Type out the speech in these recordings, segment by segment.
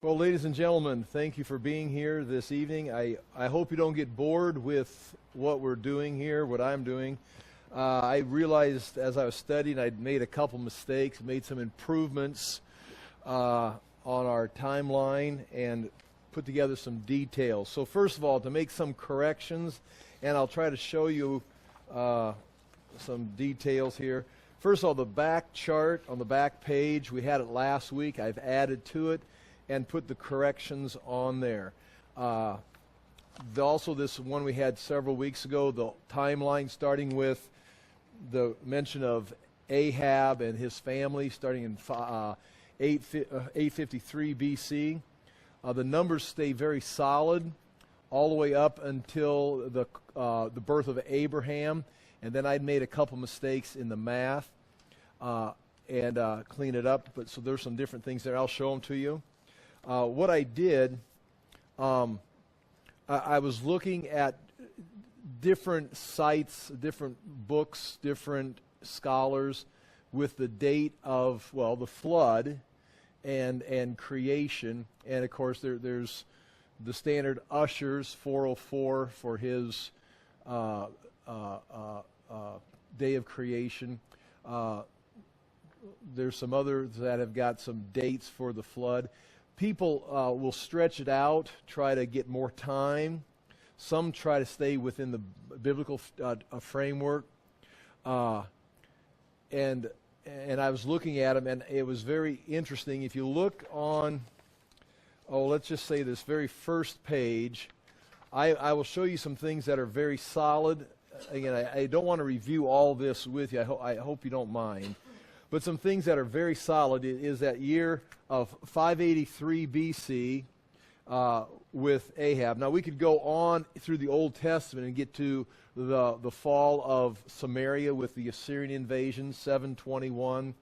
Well, ladies and gentlemen, thank you for being here this evening. I hope you don't get bored with what we're doing here, what I'm doing. I realized as I was studying I'd made a couple mistakes, made some improvements on our timeline, and put together some details. So first of all, to make some corrections, and I'll try to show you some details here. First of all, the back chart on the back page, we had it last week. I've added to it and put the corrections on there. Also, this one we had several weeks ago, the timeline starting with the mention of Ahab and his family starting in 853 BC. The numbers stay very solid all the way up until the birth of Abraham, and then I'd made a couple mistakes in the math and clean it up. But so there's some different things there. I'll show them to you. What I did, I was looking at different sites, different books, different scholars with the date of, well, the flood and creation. And, of course, there's the standard Ushers 404 for his day of creation. There's some others that have got some dates for the flood. People will stretch it out, try to get more time. Some try to stay within the biblical framework. And I was looking at them, and it was very interesting. If you look on, let's just say this very first page, I will show you some things that are very solid. Again, I don't want to review all this with you. I hope you don't mind. But some things that are very solid is that year of 583 BC with Ahab. Now, we could go on through the Old Testament and get to the fall of Samaria with the Assyrian invasion, 721.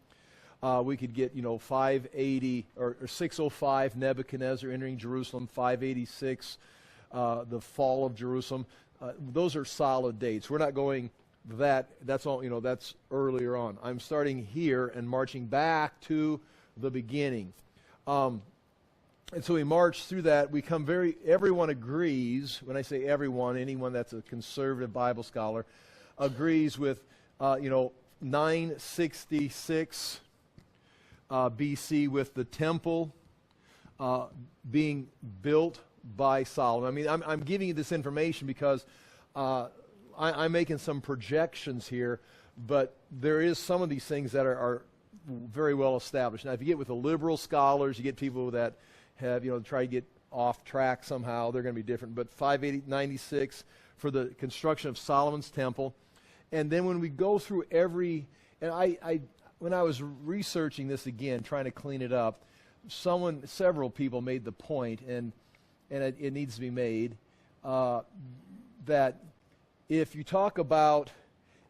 We could get, 580 or 605, Nebuchadnezzar entering Jerusalem, 586, the fall of Jerusalem. Those are solid dates. We're not going that's all, that's earlier on. I'm starting here and marching back to the beginning. And so we march through that. We come everyone agrees, when I say everyone, anyone that's a conservative Bible scholar, agrees with, 966 BC with the temple being built by Solomon. I mean, I'm giving you this information because I'm making some projections here, but there is some of these things that are very well established. Now, if you get with the liberal scholars, you get people that have, try to get off track somehow. They're going to be different. But 596 for the construction of Solomon's temple. And then when we go through when I was researching this again, trying to clean it up, several people made the point, and it needs to be made, that if you talk about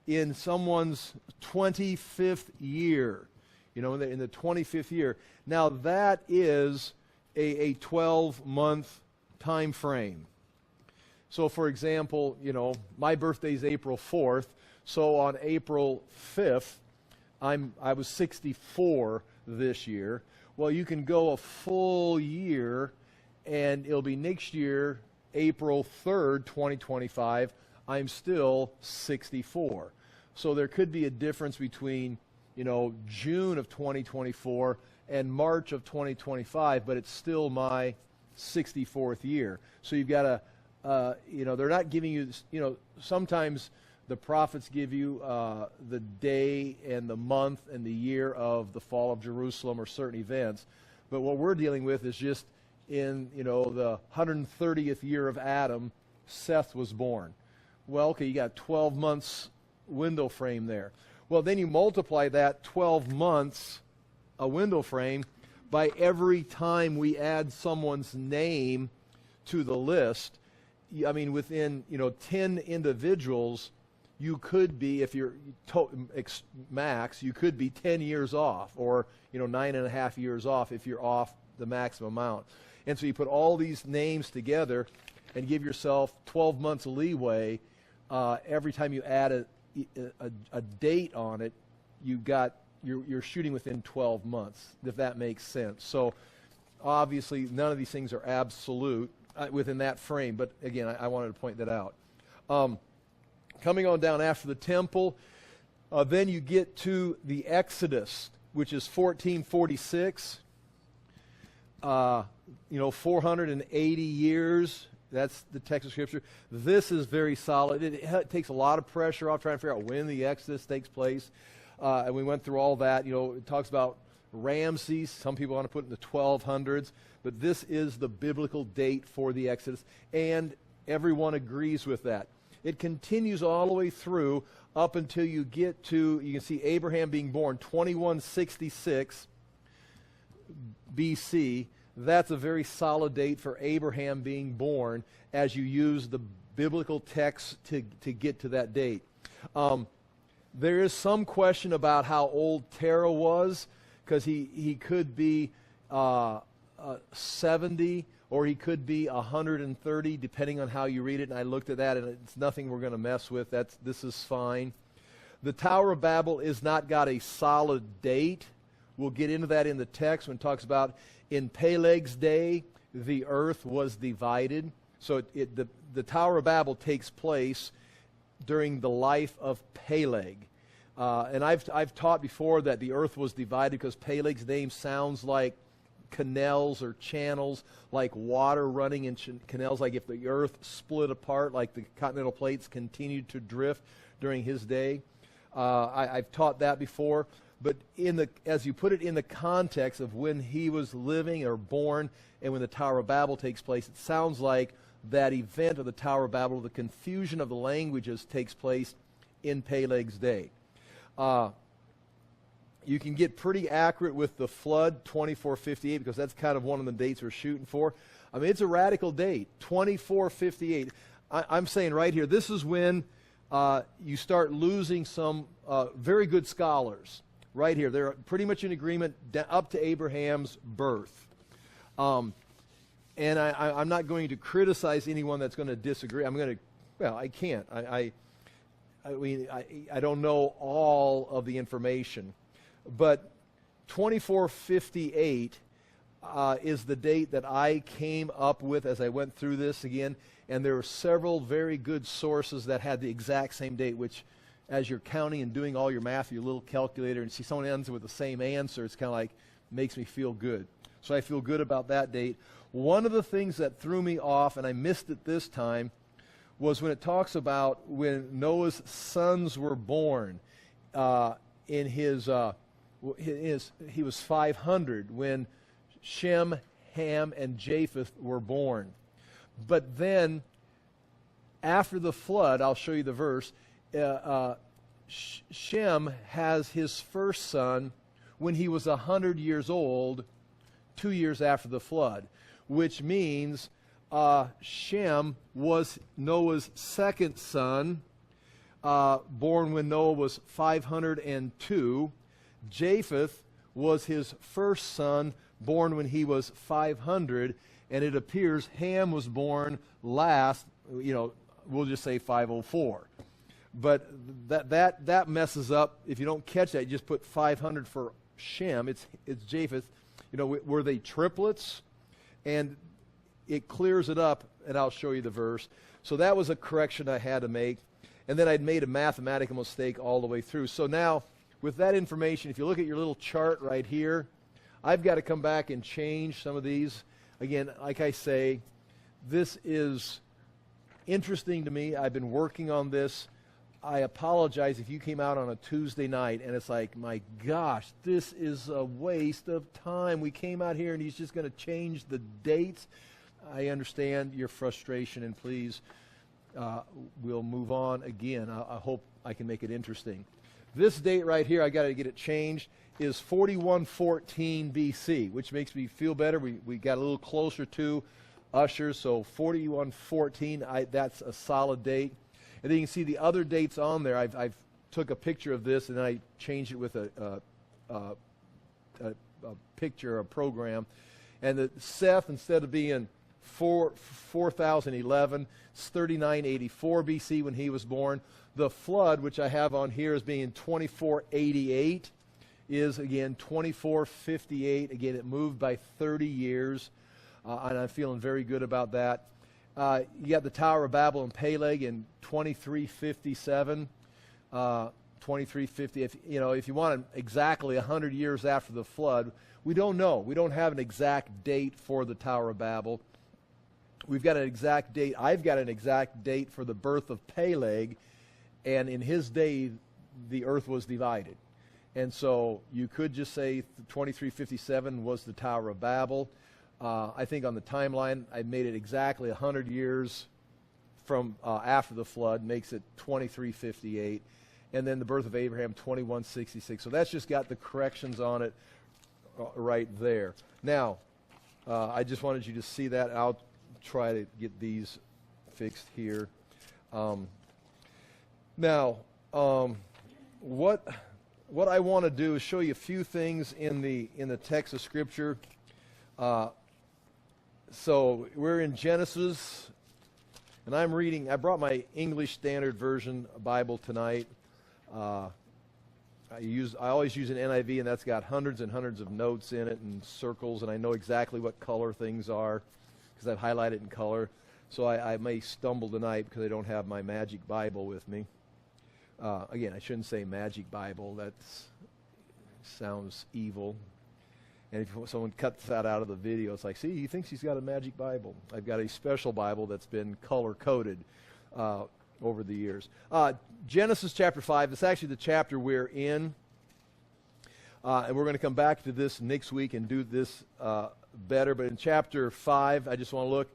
in someone's 25th year, in the 25th year, now that is a 12-month time frame. So, for example, my birthday is April 4th, so on April 5th, I was 64 this year. Well, you can go a full year, and it'll be next year, April 3rd, 2025, I'm still 64. So there could be a difference between, June of 2024 and March of 2025, but it's still my 64th year. So you've got to, they're not giving you, sometimes the prophets give you the day and the month and the year of the fall of Jerusalem or certain events. But what we're dealing with is just in, the 130th year of Adam, Seth was born. Well, okay, you got 12 months window frame there. Well, then you multiply that 12 months, a window frame, by every time we add someone's name to the list. I mean, within, 10 individuals, you could be, if you're max, you could be 10 years off, or, 9.5 years off if you're off the maximum amount. And so you put all these names together and give yourself 12 months leeway. Every time you add a date on it, you're shooting within 12 months, if that makes sense. So obviously, none of these things are absolute within that frame. But again, I wanted to point that out. Coming on down after the temple, then you get to the Exodus, which is 1446. 480 years. That's the text of Scripture. This is very solid. It takes a lot of pressure off trying to figure out when the Exodus takes place. And we went through all that. It talks about Ramses. Some people want to put it in the 1200s. But this is the biblical date for the Exodus. And everyone agrees with that. It continues all the way through up until you get to, you can see Abraham being born 2166 BC. That's a very solid date for Abraham being born as you use the biblical text to get to that date. There is some question about how old Terah was, because he could be 70 or he could be 130, depending on how you read it. And I looked at that, and it's nothing we're going to mess with. This is fine. The Tower of Babel is not got a solid date. We'll get into that in the text when it talks about in Peleg's day, the earth was divided. So the Tower of Babel takes place during the life of Peleg. And I've taught before that the earth was divided because Peleg's name sounds like canals or channels, like water running in canals, like if the earth split apart, like the continental plates continued to drift during his day. I've taught that before. But as you put it in the context of when he was living or born and when the Tower of Babel takes place, it sounds like that event of the Tower of Babel, the confusion of the languages, takes place in Peleg's day. You can get pretty accurate with the flood, 2458, because that's kind of one of the dates we're shooting for. I mean, it's a radical date, 2458. I'm saying right here, this is when you start losing some very good scholars. Right here, they're pretty much in agreement up to Abraham's birth. And I'm not going to criticize anyone that's going to disagree. I can't. I don't know all of the information. But 2458 is the date that I came up with as I went through this again. And there were several very good sources that had the exact same date, which, as you're counting and doing all your math, your little calculator, and see someone ends with the same answer, it's kind of like, makes me feel good. So I feel good about that date. One of the things that threw me off, and I missed it this time, was when it talks about when Noah's sons were born. He was 500 when Shem, Ham, and Japheth were born. But then, after the flood, I'll show you the verse, Shem has his first son when he was 100 years old, 2 years after the flood, which means Shem was Noah's second son, born when Noah was 502. Japheth was his first son, born when he was 500, and it appears Ham was born last, we'll just say 504. But that messes up. If you don't catch that, you just put 500 for Shem. It's Japheth. Were they triplets? And it clears it up, and I'll show you the verse. So that was a correction I had to make. And then I'd made a mathematical mistake all the way through. So now, with that information, if you look at your little chart right here, I've got to come back and change some of these. Again, like I say, this is interesting to me. I've been working on this. I apologize if you came out on a Tuesday night and it's like, my gosh, this is a waste of time. We came out here and he's just going to change the dates. I understand your frustration, and please, we'll move on again. I hope I can make it interesting. This date right here, I got to get it changed, is 4114 BC, which makes me feel better. We got a little closer to Ushers, so 4114, that's a solid date. And then you can see the other dates on there. I've took a picture of this, and then I changed it with a picture, a program. And the Seth, instead of being 4011, it's 3984 BC when he was born. The flood, which I have on here as being 2488, is, again, 2458. Again, it moved by 30 years, and I'm feeling very good about that. You got the Tower of Babel and Peleg in 2357. 2350. If you want exactly 100 years after the flood, we don't know. We don't have an exact date for the Tower of Babel. We've got an exact date. I've got an exact date for the birth of Peleg, and in his day, the earth was divided. And so you could just say 2357 was the Tower of Babel. I think on the timeline, I made it exactly 100 years from after the flood, makes it 2358. And then the birth of Abraham, 2166. So that's just got the corrections on it right there. Now, I just wanted you to see that. I'll try to get these fixed here. Now, what I want to do is show you a few things in the text of Scripture. So we're in Genesis, and I'm reading. I brought my English Standard Version Bible tonight. I always use an NIV, and that's got hundreds and hundreds of notes in it and circles, and I know exactly what color things are because I've highlighted in color. So I may stumble tonight because I don't have my Magic Bible with me. Again, I shouldn't say Magic Bible. That sounds evil. And if someone cuts that out of the video, it's like, see, he thinks he's got a Magic Bible. I've got a special Bible that's been color-coded over the years. Genesis chapter 5, it's actually the chapter we're in. And we're going to come back to this next week and do this better. But in chapter 5, I just want to look.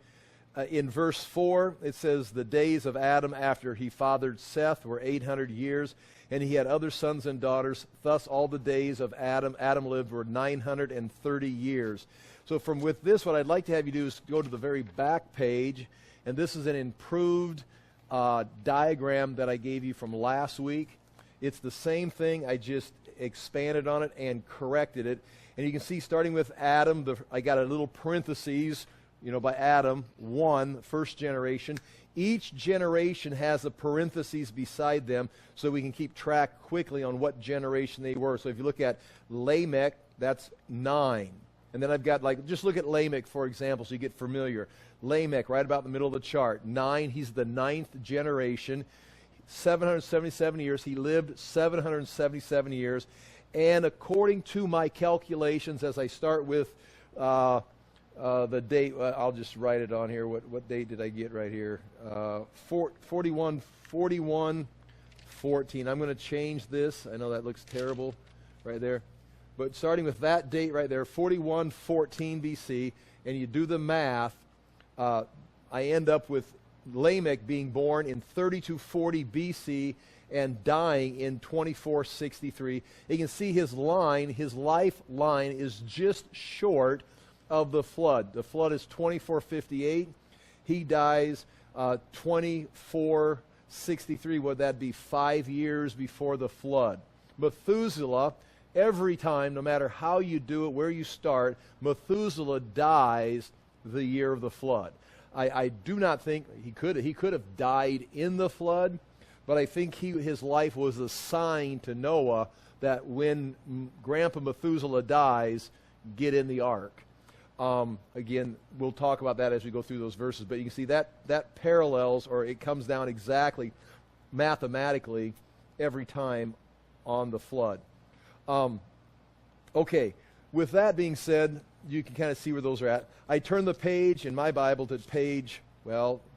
In verse 4, it says, the days of Adam after he fathered Seth were 800 years, and he had other sons and daughters. Thus all the days of Adam lived were 930 years. So from with this, what I'd like to have you do is go to the very back page, and this is an improved diagram that I gave you from last week. It's the same thing. I just expanded on it and corrected it. And you can see starting with Adam, I got a little parentheses, by Adam, first generation. Each generation has a parentheses beside them so we can keep track quickly on what generation they were. So if you look at Lamech, that's 9. And then I've got, just look at Lamech, for example, so you get familiar. Lamech, right about in the middle of the chart. 9, he's the 9th generation. 777 years. He lived 777 years. And according to my calculations, as I start with the date, I'll just write it on here. What date did I get right here? 41:14. I'm going to change this. I know that looks terrible right there. But starting with that date right there, 41:14 BC, and you do the math, I end up with Lamech being born in 3240 BC and dying in 2463. You can see his lifeline is just short of the flood. The flood is 2458. He dies 2463. Would that be 5 years before the flood? Methuselah, every time, no matter how you do it, where you start, Methuselah dies the year of the flood. I do not think he could have died in the flood, but I think his life was a sign to Noah that when Grandpa Methuselah dies, get in the ark. Again, we'll talk about that as we go through those verses, but you can see that parallels, or it comes down exactly mathematically every time on the flood. Okay, with that being said, you can kind of see where those are at. I turn the page in my Bible to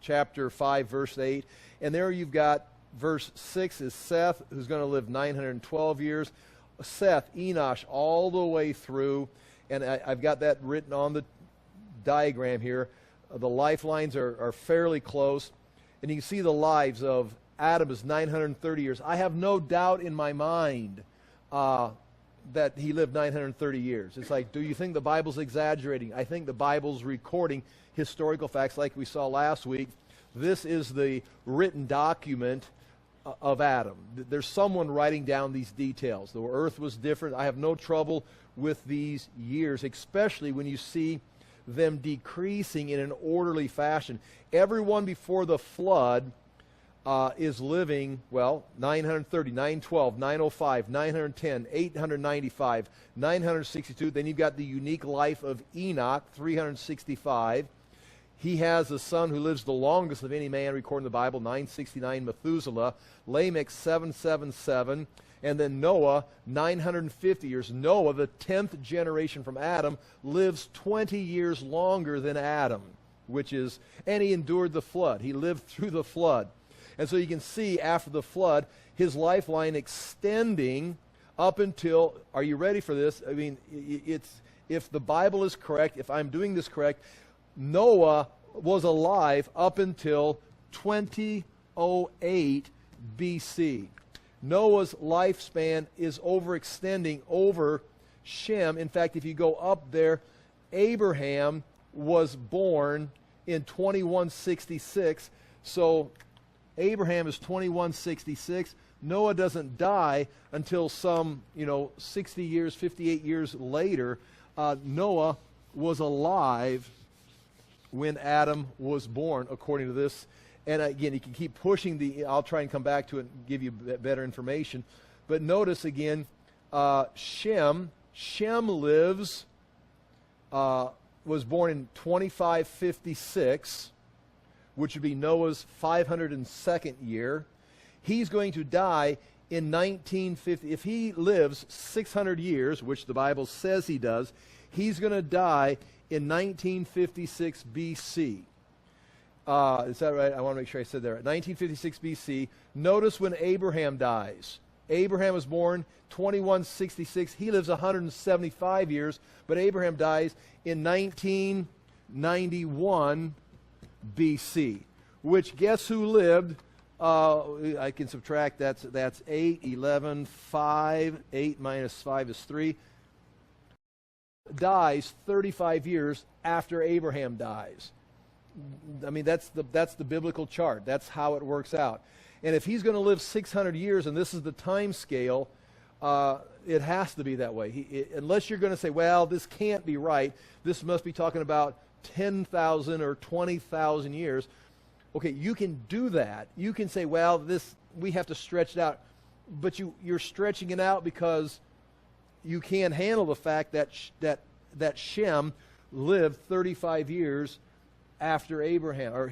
chapter 5, verse 8, and there you've got verse 6 is Seth, who's going to live 912 years. Seth, Enosh, all the way through. And I've got that written on the diagram here. The lifelines are fairly close. And you can see the lives of Adam is 930 years. I have no doubt in my mind that he lived 930 years. It's like, do you think the Bible's exaggerating? I think the Bible's recording historical facts like we saw last week. This is the written document of Adam. There's someone writing down these details. The earth was different. I have no trouble with these years, especially when you see them decreasing in an orderly fashion. Everyone before the flood is living, 930, 912, 905, 910, 895, 962. Then you've got the unique life of Enoch, 365. He has a son who lives the longest of any man recorded in the Bible, 969, Methuselah. Lamech, 777. And then Noah, 950 years. Noah, the 10th generation from Adam, lives 20 years longer than Adam, and he endured the flood. He lived through the flood. And so you can see after the flood, his lifeline extending up until, are you ready for this? I mean, if the Bible is correct, if I'm doing this correct, Noah was alive up until 2008 BC. Noah's lifespan is overextending over Shem. In fact, if you go up there, Abraham was born in 2166. So Abraham is 2166. Noah doesn't die until some, 60 years, 58 years later. Noah was alive when Adam was born, according to this. And again, you can keep pushing I'll try and come back to it and give you better information. But notice again, Shem lives, was born in 2556, which would be Noah's 502nd year. He's going to die in 1950. If he lives 600 years, which the Bible says he does, he's going to die in 1956 BC. Is that right? I want to make sure I said that right. 1956 BC. Notice when Abraham dies. Abraham was born 2166. He lives 175 years, but Abraham dies in 1991 BC. Which, guess who lived? I can subtract. That's 8, 11, 5. 8 minus 5 is 3. Dies 35 years after Abraham dies. I mean, that's the biblical chart. That's how it works out. And if he's going to live 600 years, and this is the time scale, it has to be that way. Unless you're going to say, well, this can't be right. This must be talking about 10,000 or 20,000 years. Okay, you can do that. You can say, well, we have to stretch it out. But you're stretching it out because you can't handle the fact that Shem lived 35 years after Abraham, or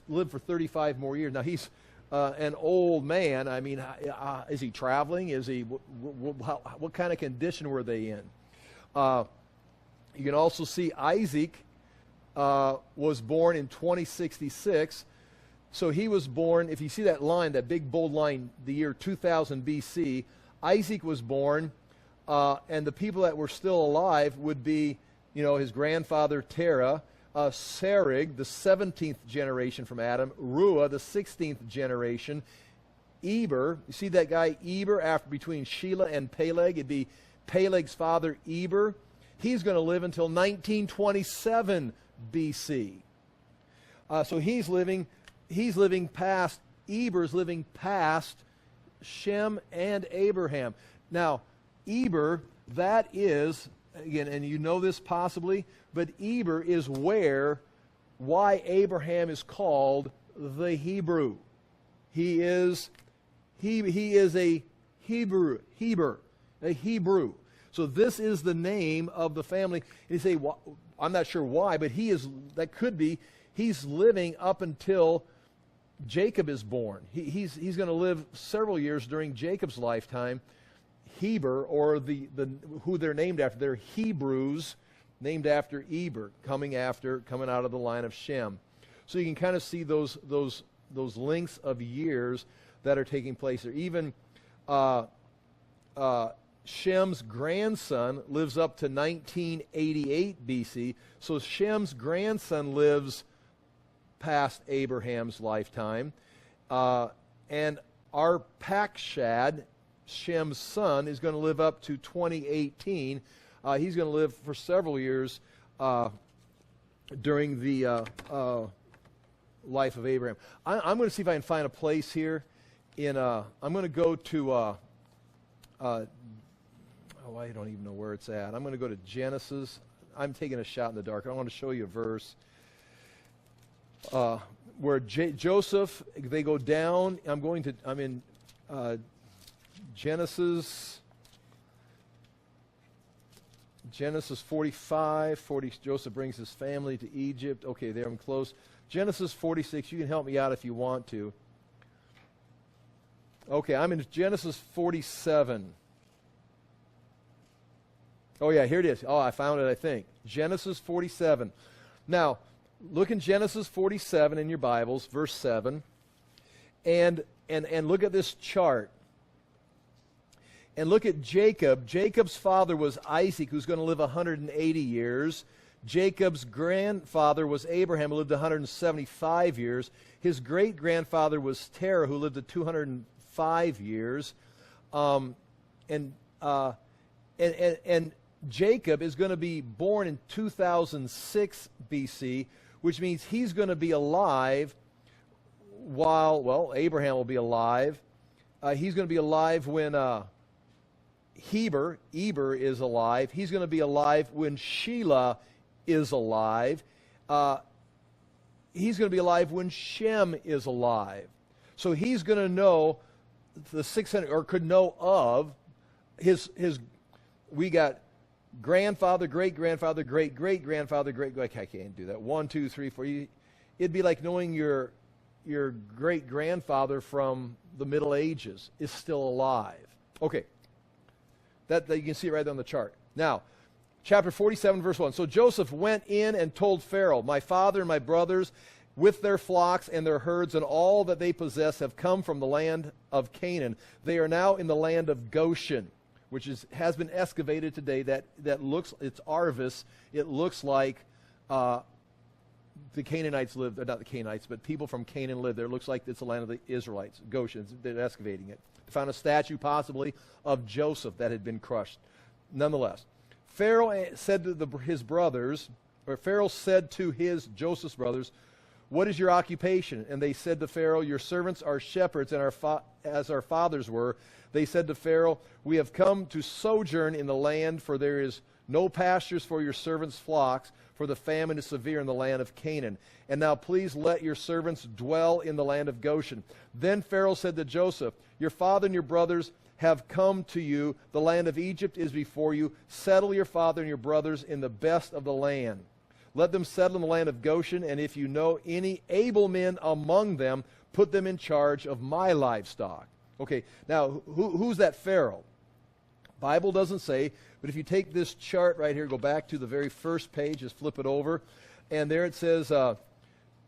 lived for 35 more years. Now he's an old man. I mean, is he traveling? Is he? What kind of condition were they in? You can also see Isaac was born in 2066. So he was born. If you see that line, that big bold line, the year 2000 BC, Isaac was born, and the people that were still alive would be, his grandfather Terah. Sargon, the 17th generation from Adam, Ruah, the 16th generation, Eber, you see that guy Eber between Shelah and Peleg? It'd be Peleg's father Eber. He's going to live until 1927 BC. So he's living past, Eber's living past Shem and Abraham. Now, Eber, that is, again, and you know this possibly, but Eber is why Abraham is called the Hebrew. He is a Hebrew. So this is the name of the family. And you say, well, I'm not sure why, but he's living up until Jacob is born. He's going to live several years during Jacob's lifetime. Heber, or who they're named after, they're Hebrews, named after Eber, coming out of the line of Shem. So you can kind of see those links of years that are taking place there. Even Shem's grandson lives up to 1988 BC. So Shem's grandson lives past Abraham's lifetime. And Arpachshad, Shem's son, is going to live up to 2018. He's going to live for several years during the life of Abraham. I'm going to see if I can find a place here. I'm going to go to, I don't even know where it's at. I'm going to go to Genesis. I'm taking a shot in the dark. I want to show you a verse. where Joseph, they go down. I'm in Genesis 45, Joseph brings his family to Egypt. Okay, there I'm close. Genesis 46, you can help me out if you want to. Okay, I'm in Genesis 47. Oh yeah, here it is. Oh, I found it, I think. Genesis 47. Now, look in Genesis 47 in your Bibles, verse 7, and look at this chart. And look at Jacob. Jacob's father was Isaac, who's going to live 180 years. Jacob's grandfather was Abraham, who lived 175 years. His great-grandfather was Terah, who lived 205 years. And Jacob is going to be born in 2006 BC, which means he's going to be alive while, Abraham will be alive. He's going to be alive when Eber is alive. He's going to be alive when Shelah is alive. He's going to be alive when Shem is alive. So he's going to know the 600, or could know of his we got grandfather, great-grandfather, great-great-grandfather, I can't do that. 1, 2, 3, 4. It'd be like knowing your great-grandfather from the Middle Ages is still alive. Okay. That you can see it right on the chart. Now, chapter 47, verse 1. So Joseph went in and told Pharaoh, my father and my brothers with their flocks and their herds and all that they possess have come from the land of Canaan. They are now in the land of Goshen, which has been excavated today. That looks, it's Arvis. It looks like the Canaanites lived, not the Canaanites, but people from Canaan lived there. It looks like it's the land of the Israelites, Goshen. They're excavating it. They found a statue possibly of Joseph that had been crushed. Nonetheless, Pharaoh said to his brothers, or Pharaoh said to Joseph's brothers, what is your occupation? And they said to Pharaoh, your servants are shepherds, and as our fathers were. They said to Pharaoh, we have come to sojourn in the land, for there is no pastures for your servants' flocks, for the famine is severe in the land of Canaan. And now please let your servants dwell in the land of Goshen. Then Pharaoh said to Joseph, your father and your brothers have come to you. The land of Egypt is before you. Settle your father and your brothers in the best of the land. Let them settle in the land of Goshen, and if you know any able men among them, put them in charge of my livestock. Okay, now who's that Pharaoh? Bible doesn't say, but if you take this chart right here, go back to the very first page, just flip it over, and there it says,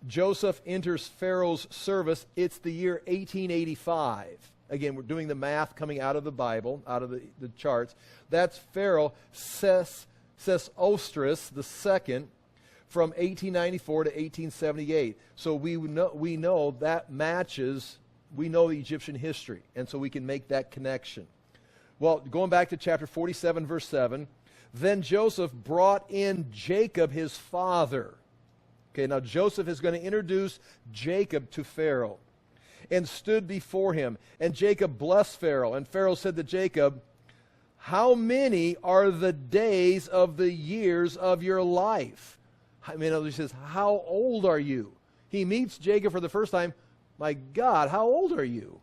Joseph enters Pharaoh's service. It's the year 1885. Again, we're doing the math coming out of the Bible, out of the charts. That's Pharaoh Sesostris II from 1894 to 1878. So we know that matches, we know the Egyptian history, and so we can make that connection. Well, going back to chapter 47, verse 7, then Joseph brought in Jacob, his father. Okay, now Joseph is going to introduce Jacob to Pharaoh, and stood before him. And Jacob blessed Pharaoh. And Pharaoh said to Jacob, how many are the days of the years of your life? I mean, he says, how old are you? He meets Jacob for the first time. My God, how old are you?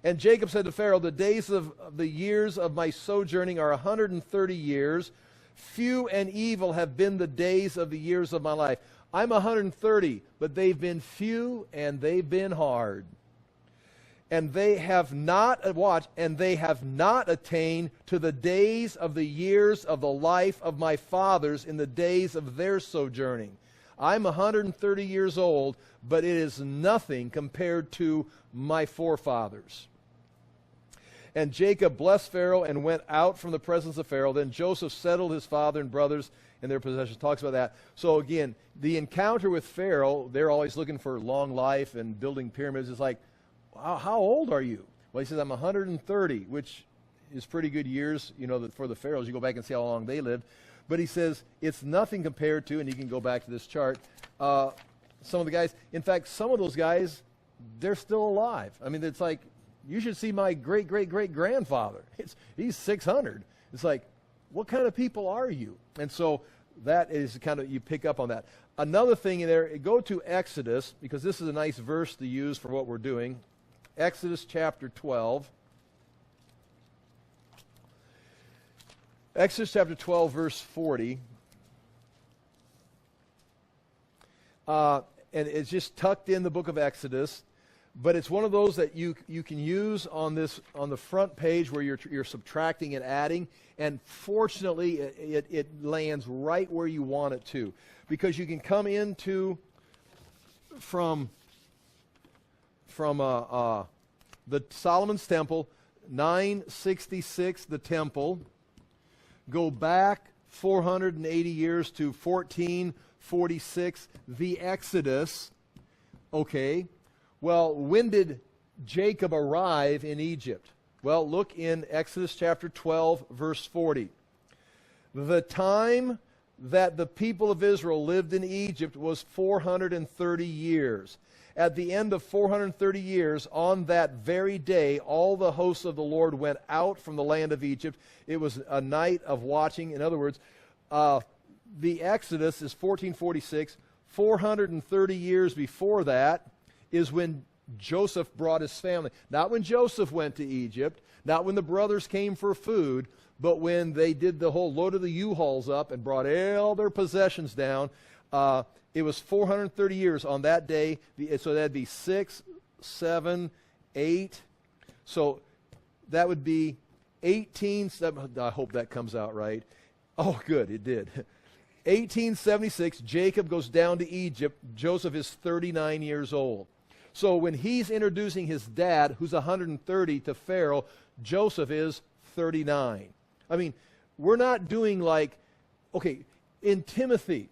And Jacob said to Pharaoh, the days of the years of my sojourning are 130 years. Few and evil have been the days of the years of my life. I'm 130, but they've been few and they've been hard. And they have not, and they have not attained to the days of the years of the life of my fathers in the days of their sojourning. I'm 130 years old, but it is nothing compared to my forefathers. And Jacob blessed Pharaoh and went out from the presence of Pharaoh. Then Joseph settled his father and brothers in their possessions. Talks about that. So again, the encounter with Pharaoh, they're always looking for long life and building pyramids. It's like, how old are you? Well, he says, I'm 130, which is pretty good years, for the pharaohs. You go back and see how long they lived. But he says, it's nothing compared to, and you can go back to this chart, some of the guys. In fact, some of those guys, they're still alive. I mean, it's like, you should see my great-great-great-grandfather. He's 600. It's like, what kind of people are you? And so that is kind of, you pick up on that. Another thing in there, go to Exodus, because this is a nice verse to use for what we're doing. Exodus chapter 12. Exodus chapter 12, verse 40. And it's just tucked in the book of Exodus, but it's one of those that you can use on the front page where you're subtracting and adding, and fortunately it lands right where you want it to, because you can come into from the Solomon's temple, 966, the temple, go back 480 years to 1446, the Exodus. Okay, well, when did Jacob arrive in Egypt? Well, look in Exodus chapter 12, verse 40. The time that the people of Israel lived in Egypt was 430 years. At the end of 430 years, on that very day, all the hosts of the Lord went out from the land of Egypt. It was a night of watching. In other words, the Exodus is 1446. 430 years before that is when Joseph brought his family. Not when Joseph went to Egypt, not when the brothers came for food, but when they did the whole load of the U-Hauls up and brought all their possessions down. It was 430 years on that day, so that'd be 6, 7, 8. So that would be 18, I hope that comes out right. Oh, good, it did. 1876, Jacob goes down to Egypt. Joseph is 39 years old. So when he's introducing his dad, who's 130, to Pharaoh, Joseph is 39. I mean, we're not doing like, okay, in Timothy,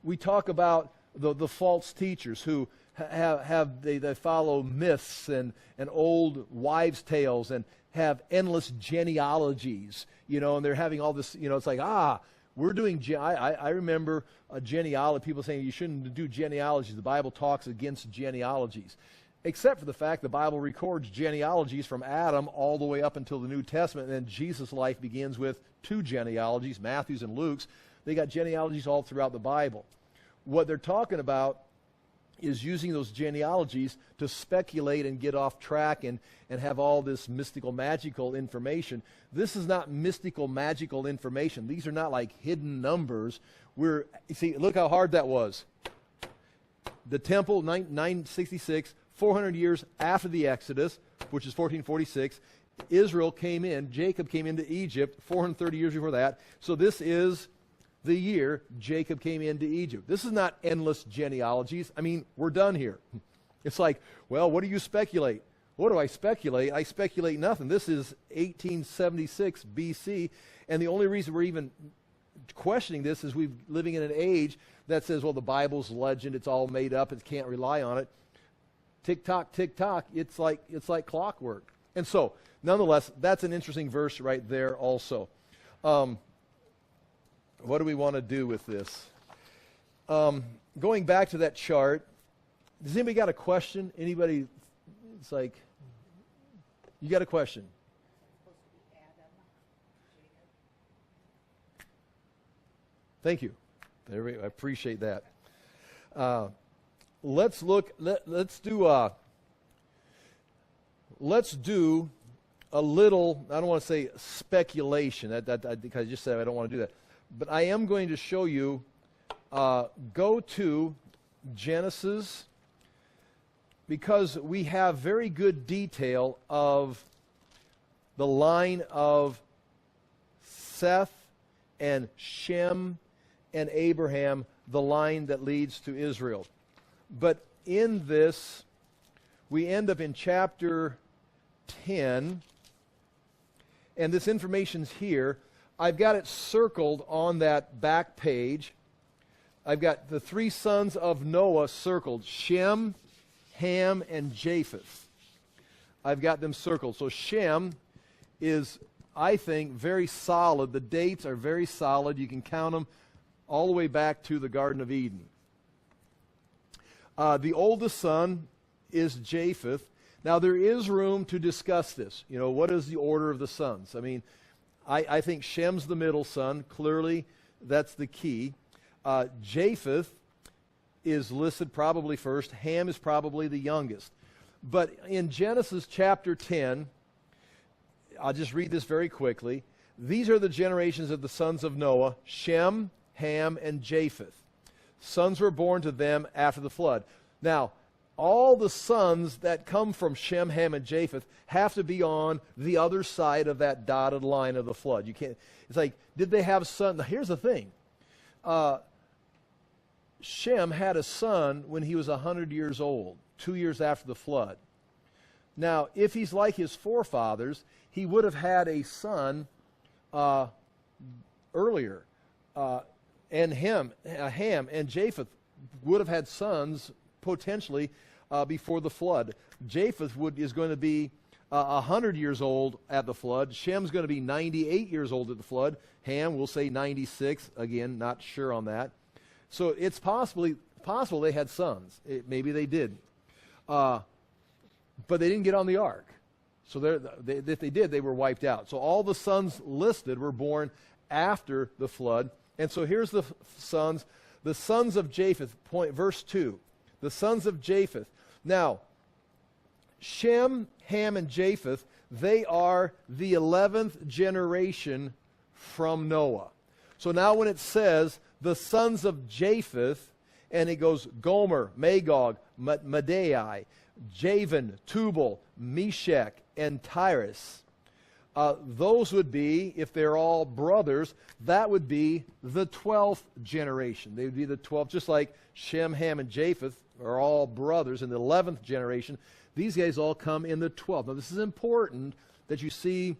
we talk about the false teachers who they follow myths and old wives' tales and have endless genealogies, and they're having all this, it's like, we're doing, I remember a genealogy, people saying you shouldn't do genealogies. The Bible talks against genealogies. Except for the fact the Bible records genealogies from Adam all the way up until the New Testament, and then Jesus' life begins with 2 genealogies, Matthew's and Luke's. They got genealogies all throughout the Bible. What they're talking about is using those genealogies to speculate and get off track and have all this mystical, magical information. This is not mystical, magical information. These are not like hidden numbers. You see, look how hard that was. The temple, 966, 400 years after the Exodus, which is 1446, Israel came in, Jacob came into Egypt 430 years before that. So this is the year Jacob came into Egypt. This is not endless genealogies. I mean, we're done here. It's like, well, what do you speculate? What do I speculate? I speculate nothing. This is 1876 BC, and the only reason we're even questioning this is we're living in an age that says, well, the Bible's legend, it's all made up, it can't rely on it. Tick tock, it's like clockwork. And so, nonetheless, that's an interesting verse right there also. What do we want to do with this? Going back to that chart, does anybody got a question? Anybody? It's like, you got a question? Thank you. I appreciate that. Let's do a little, I don't want to say speculation, because I just said I don't want to do that. But I am going to show you, go to Genesis, because we have very good detail of the line of Seth and Shem and Abraham, the line that leads to Israel. But in this, we end up in chapter 10, and this information's here. I've got it circled on that back page. I've got the 3 sons of Noah circled, Shem, Ham, and Japheth. I've got them circled. So Shem is, I think, very solid. The dates are very solid. You can count them all the way back to the Garden of Eden. The oldest son is Japheth. Now, there is room to discuss this. What is the order of the sons? I mean, I think Shem's the middle son. Clearly, that's the key. Japheth is listed probably first. Ham is probably the youngest. But in Genesis chapter 10, I'll just read this very quickly. These are the generations of the sons of Noah, Shem, Ham, and Japheth. Sons were born to them after the flood. Now, all the sons that come from Shem, Ham, and Japheth have to be on the other side of that dotted line of the flood. You can't. It's like, did they have sons? Now, here's the thing. Shem had a son when he was 100 years old, 2 years after the flood. Now, if he's like his forefathers, he would have had a son earlier. And Ham and Japheth would have had sons potentially before the flood. Japheth is going to be 100 years old at the flood. Shem's going to be 98 years old at the flood. Ham, we'll say 96. Again, not sure on that. So it's possible they had sons. Maybe they did. But they didn't get on the ark. So if they did, they were wiped out. So all the sons listed were born after the flood. And so here's the sons of Japheth, verse 2. The sons of Japheth. Now, Shem, Ham, and Japheth, they are the 11th generation from Noah. So now when it says the sons of Japheth, and it goes Gomer, Magog, Madai, Javan, Tubal, Meshach, and Tyrus. Those would be, if they're all brothers, that would be the 12th generation. They would be the 12th, just like Shem, Ham, and Japheth are all brothers in the 11th generation. These guys all come in the 12th. Now, this is important that you see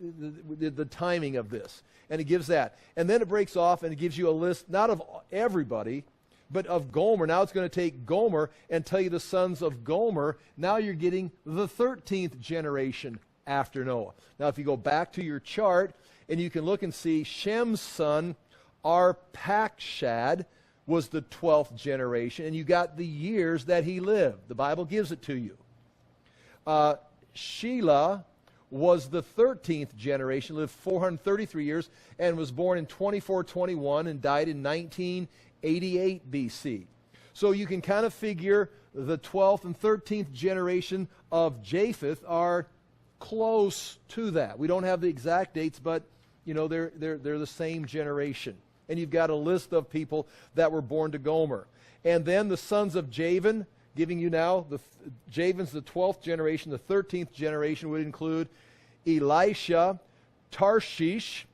the timing of this. And it gives that. And then it breaks off and it gives you a list, not of everybody, but of Gomer. Now it's going to take Gomer and tell you the sons of Gomer. Now you're getting the 13th generation after Noah. Now if you go back to your chart and you can look and see Shem's son, Arpachshad, was the 12th generation. And you got the years that he lived. The Bible gives it to you. Shelah was the 13th generation, lived 433 years, and was born in 2421 and died in 1988 BC. So you can kind of figure the 12th and 13th generation of Japheth are close to that. We don't have the exact dates, but you know they're the same generation. And you've got a list of people that were born to Gomer. And then the sons of Javan, giving you now, Javan's the 12th generation. The 13th generation would include Elisha, Tarshish,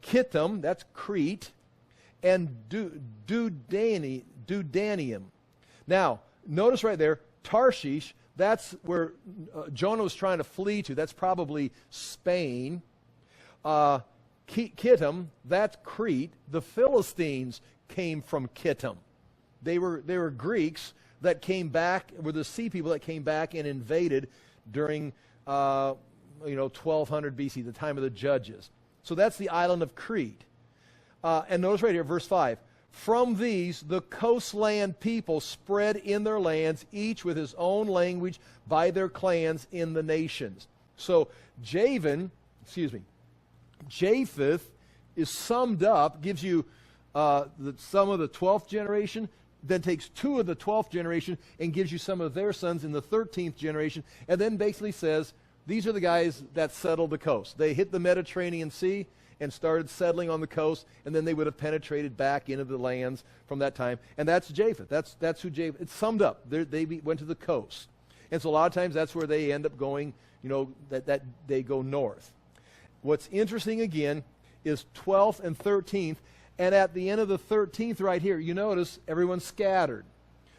Kittim, that's Crete, and Dudanium. Now, notice right there, Tarshish, that's where Jonah was trying to flee to. That's probably Spain. Kittim, that's Crete. The Philistines came from Kittim. They were Greeks that came back, were the sea people that came back and invaded during 1200 BC, the time of the Judges. So that's the island of Crete. And notice right here, verse 5. From these, the coastland people spread in their lands, each with his own language, by their clans in the nations. So Japheth is summed up, gives you some of the 12th generation, then takes two of the 12th generation and gives you some of their sons in the 13th generation, and then basically says, these are the guys that settled the coast. They hit the Mediterranean Sea and started settling on the coast, and then they would have penetrated back into the lands from that time. And that's Japheth. That's who Japheth. It's summed up. They went to the coast. And so a lot of times that's where they end up going, that they go north. What's interesting again is 12th and 13th, and at the end of the 13th right here, you notice everyone's scattered.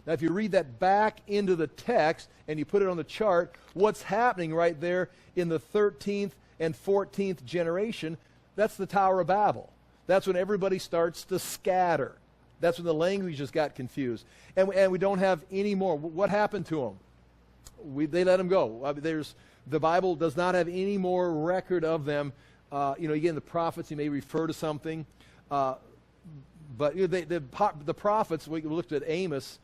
Now, if you read that back into the text and you put it on the chart, what's happening right there in the 13th and 14th generation, that's the Tower of Babel. That's when everybody starts to scatter. That's when the languages got confused. And we don't have any more. What happened to them? They let them go. The Bible does not have any more record of them. Again, the prophets, you may refer to something. But the prophets, we looked at Amos,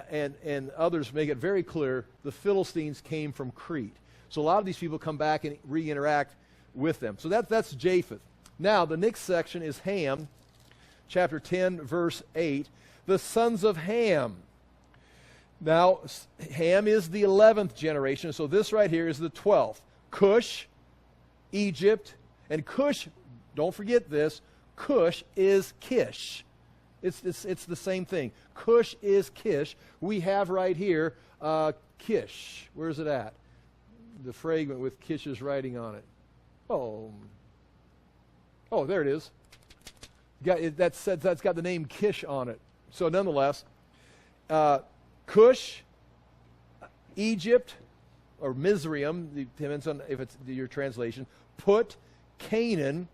and others make it very clear the Philistines came from Crete. So a lot of these people come back and re-interact with them. So that's Japheth. Now, the next section is Ham. chapter 10, verse 8, the sons of Ham. Now, Ham is the 11th generation, so this right here is the 12th. Cush, Egypt, and Cush, don't forget this, Cush is Kish. It's the same thing. Cush is Kish. We have right here Kish. Where's it at? The fragment with Kish's writing on it. Oh, there it is. That's got the name Kish on it. So nonetheless, Cush, Egypt, or Mizraim, depends on if it's your translation, Put, Canaan.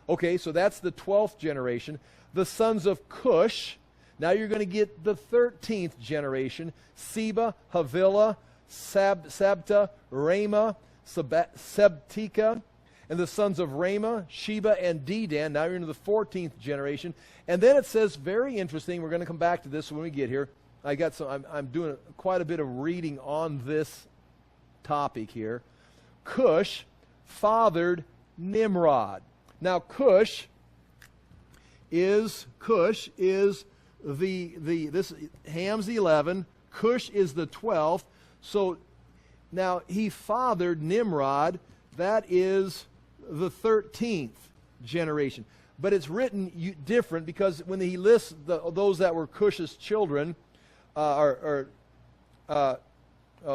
Okay, so that's the 12th generation. The sons of Cush. Now you're going to get the 13th generation. Seba, Havilah, Sabta, Ramah, Sebtika. And the sons of Ramah, Sheba, and Dedan. Now you're into the 14th generation. And then it says, very interesting, we're going to come back to this when we get here. I'm doing quite a bit of reading on this topic here. Cush fathered Nimrod. Now Cush is this Ham's the 11, Cush is the 12th. So now he fathered Nimrod. That is the 13th generation. But it's written different because when he lists those that were Cush's children, let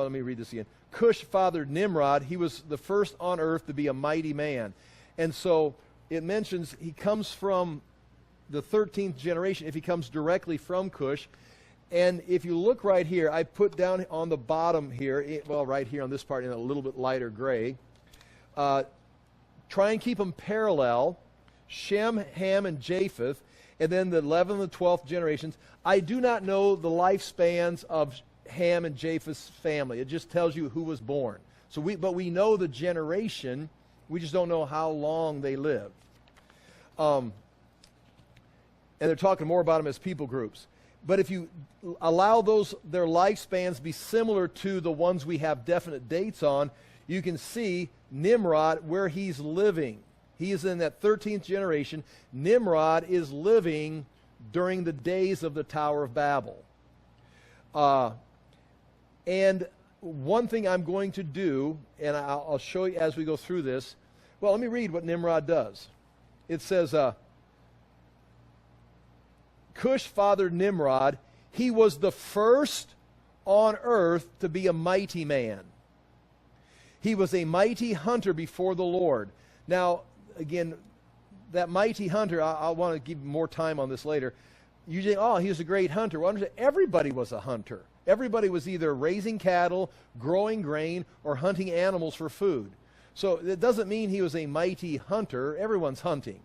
me read this again. Cush fathered Nimrod. He was the first on earth to be a mighty man. And so it mentions he comes from the 13th generation if he comes directly from Cush. And if you look right here, I put down on the bottom here, right here on this part in a little bit lighter gray, try and keep them parallel, Shem, Ham, and Japheth, and then the 11th and the 12th generations. I do not know the lifespans of Ham and Japheth's family. It just tells you who was born. But we know the generation. We just don't know how long they lived. And they're talking more about them as people groups. But if you allow their lifespans be similar to the ones we have definite dates on, you can see Nimrod where he's living. He is in that 13th generation. Nimrod is living during the days of the Tower of Babel. And one thing I'm going to do, and I'll show you as we go through this. Well, let me read what Nimrod does. It says, Cush fathered Nimrod. He was the first on earth to be a mighty man. He was a mighty hunter before the Lord. Now, again, that mighty hunter, I want to give more time on this later. You think, he was a great hunter. Well, everybody was a hunter. Everybody was either raising cattle, growing grain, or hunting animals for food. So it doesn't mean he was a mighty hunter. Everyone's hunting.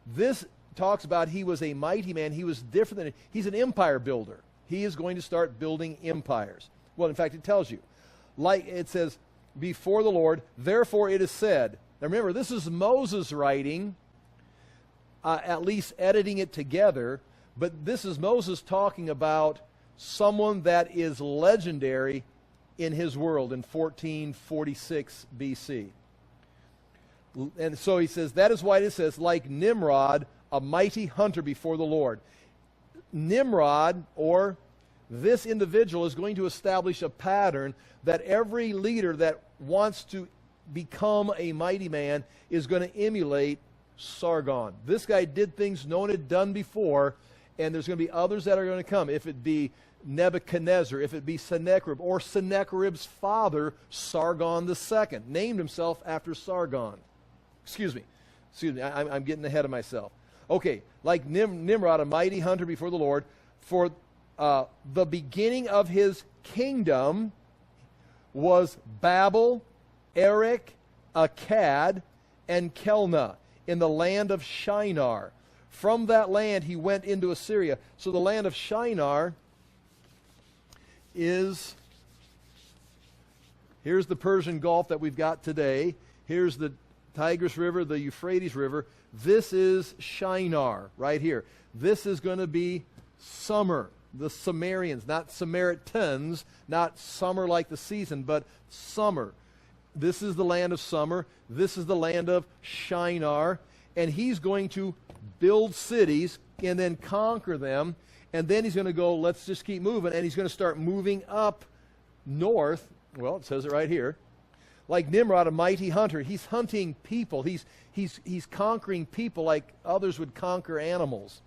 This talks about he was a mighty man. He was different he's an empire builder. He is going to start building empires. Well, in fact, it tells you. Like it says, before the Lord, therefore it is said. Now remember, this is Moses writing, at least editing it together, but this is Moses talking about someone that is legendary in his world in 1446 BC. And so he says, that is why it says, like Nimrod, a mighty hunter before the Lord. Nimrod, or this individual, is going to establish a pattern that every leader that wants to become a mighty man is going to emulate Sargon. This guy did things no one had done before, and there's going to be others that are going to come. If it be Nebuchadnezzar, if it be Sennacherib, or Sennacherib's father, Sargon II, named himself after Sargon. Excuse me, I'm getting ahead of myself. Okay, like Nimrod, a mighty hunter before the Lord, for the beginning of his kingdom was Babel, Erech, Akkad, and Kelna in the land of Shinar. From that land he went into Assyria. So the land of Shinar is, here's the Persian Gulf that we've got today. Here's the Tigris River, the Euphrates River. This is Shinar right here. This is going to be Summer, the Sumerians, not Samaritans, not summer like the season, but summer. This is the land of summer. This is the land of Shinar. And he's going to build cities. and then conquer them. And then he's going to go, let's just keep moving, and he's going to start moving up north. Well, it says it right here. Like Nimrod, a mighty hunter. He's hunting people. He's conquering people like others would conquer animals.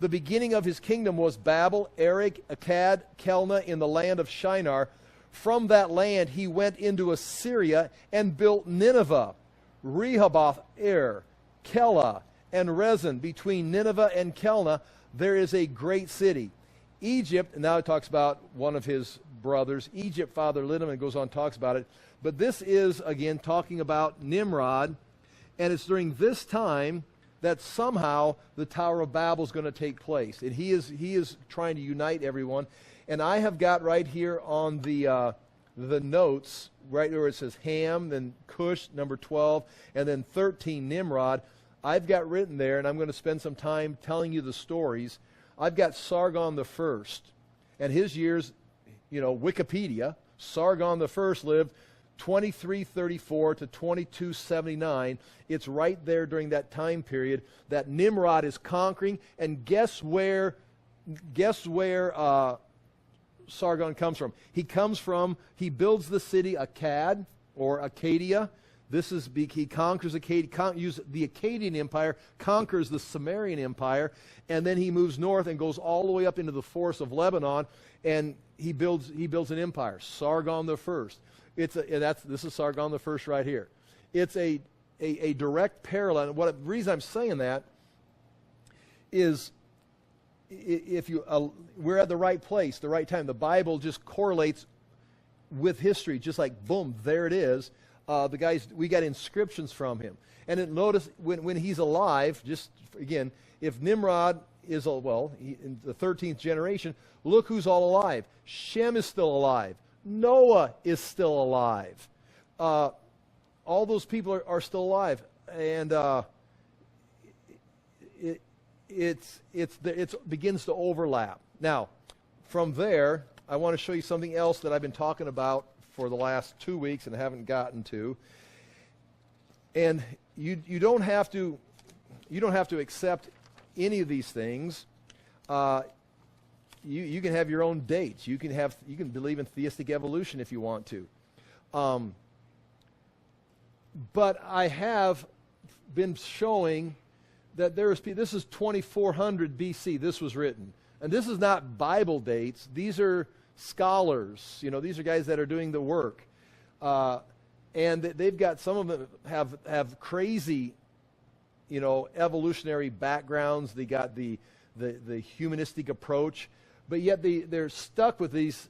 The beginning of his kingdom was Babel, Erech, Akkad, Kelna in the land of Shinar. From that land he went into Assyria and built Nineveh, Rehoboth, Kela, and Rezin. Between Nineveh and Kelna there is a great city. Egypt, and now it talks about one of his brothers. Egypt fathered Liddim, and goes on and talks about it. But this is, again, talking about Nimrod, and it's during this time that somehow the Tower of Babel is going to take place. And he is trying to unite everyone. And I have got right here on the notes, right where it says Ham, then Cush, number 12, and then 13, Nimrod. I've got written there, and I'm going to spend some time telling you the stories. I've got Sargon the First, and his years, Wikipedia, Sargon the First lived 2334 to 2279. It's right there during that time period that Nimrod is conquering. And guess where Sargon comes from? He builds the city Akkad, or Acadia. He conquers Acadia, the Akkadian Empire, conquers the Sumerian Empire, and then he moves north and goes all the way up into the forests of Lebanon, and he builds an empire, Sargon the First. This is Sargon the First right here. It's a direct parallel. And the reason I'm saying that is, we're at the right place, the right time. The Bible just correlates with history, just like boom, there it is. We got inscriptions from him. And notice when he's alive, just again, if Nimrod is in the 13th generation, look who's all alive. Shem is still alive. Noah is still alive. All those people are still alive, and it begins to overlap. Now, from there, I want to show you something else that I've been talking about for the last 2 weeks and haven't gotten to. And you don't have to accept any of these things. You can have your own dates. You can believe in theistic evolution if you want to. But I have been showing that this is 2400 BC. This was written, and this is not Bible dates. These are scholars. These are guys that are doing the work, and they've got, some of them have crazy, evolutionary backgrounds. They got the humanistic approach. But yet they're stuck with these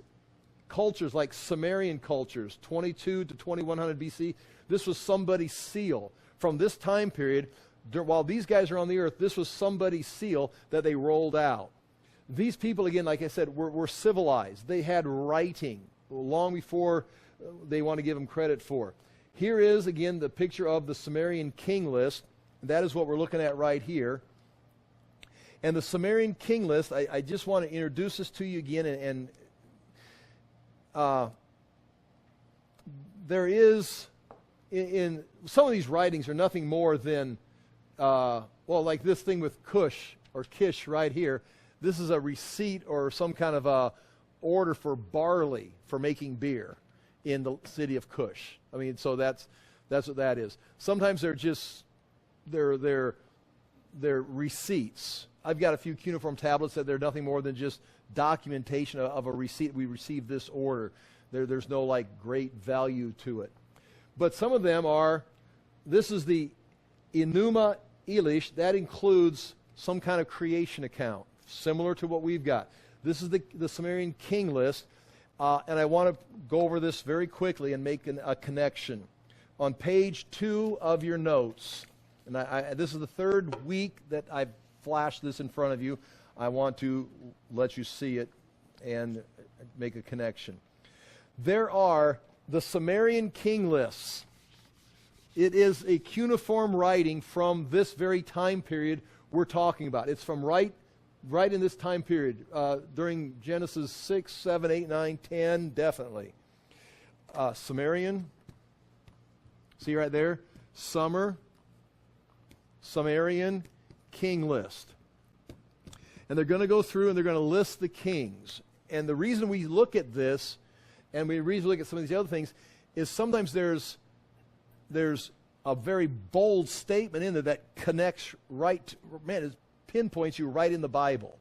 cultures like Sumerian cultures, 22 to 2100 BC. This was somebody's seal. From this time period, while these guys are on the earth, this was somebody's seal that they rolled out. These people, again, like I said, were civilized. They had writing long before they want to give them credit for. Here is, again, the picture of the Sumerian king list. That is what we're looking at right here. And the Sumerian king list, I just want to introduce this to you again. And there is, in some of these writings are nothing more than, like this thing with Cush or Kish right here. This is a receipt or some kind of a order for barley for making beer in the city of Cush. I mean, so that's what that is. Sometimes they're receipts. I've got a few cuneiform tablets that they're nothing more than just documentation of a receipt. We received this order. There's no great value to it. But some of them are, this is the Enuma Elish. That includes some kind of creation account, similar to what we've got. This is the Sumerian king list. And I want to go over this very quickly and make a connection. On page 2 of your notes, and this is the third week that I've flashed this in front of you. I want to let you see it and make a connection. There are the Sumerian king lists. It is a cuneiform writing from this very time period we're talking about. It's from right in this time period, during Genesis 6, 7, 8, 9, 10, definitely. Sumerian, see right there? Sumerian king list. And they're going to go through and they're going to list the kings. And the reason we look at this, and we reason we look at some of these other things, is sometimes there's a very bold statement in there that connects right, it pinpoints you right in the Bible.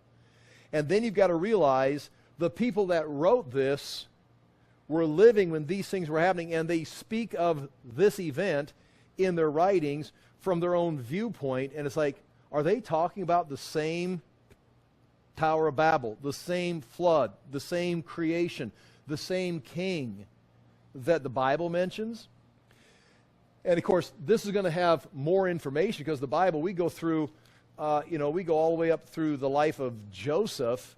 And then you've got to realize the people that wrote this were living when these things were happening, and they speak of this event in their writings from their own viewpoint. And it's like, are they talking about the same Tower of Babel, the same flood, the same creation, the same king that the Bible mentions? And of course, this is going to have more information, because the Bible, we go through, we go all the way up through the life of Joseph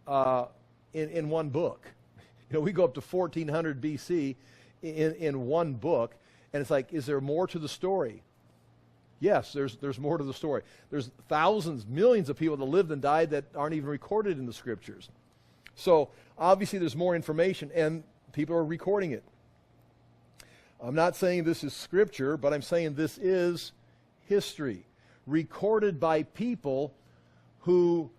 in one book. We go up to 1400 BC in one book, and it's like, is there more to the story? Yes, there's more to the story. There's thousands, millions of people that lived and died that aren't even recorded in the Scriptures. So obviously there's more information, and people are recording it. I'm not saying this is Scripture, but I'm saying this is history, recorded by people who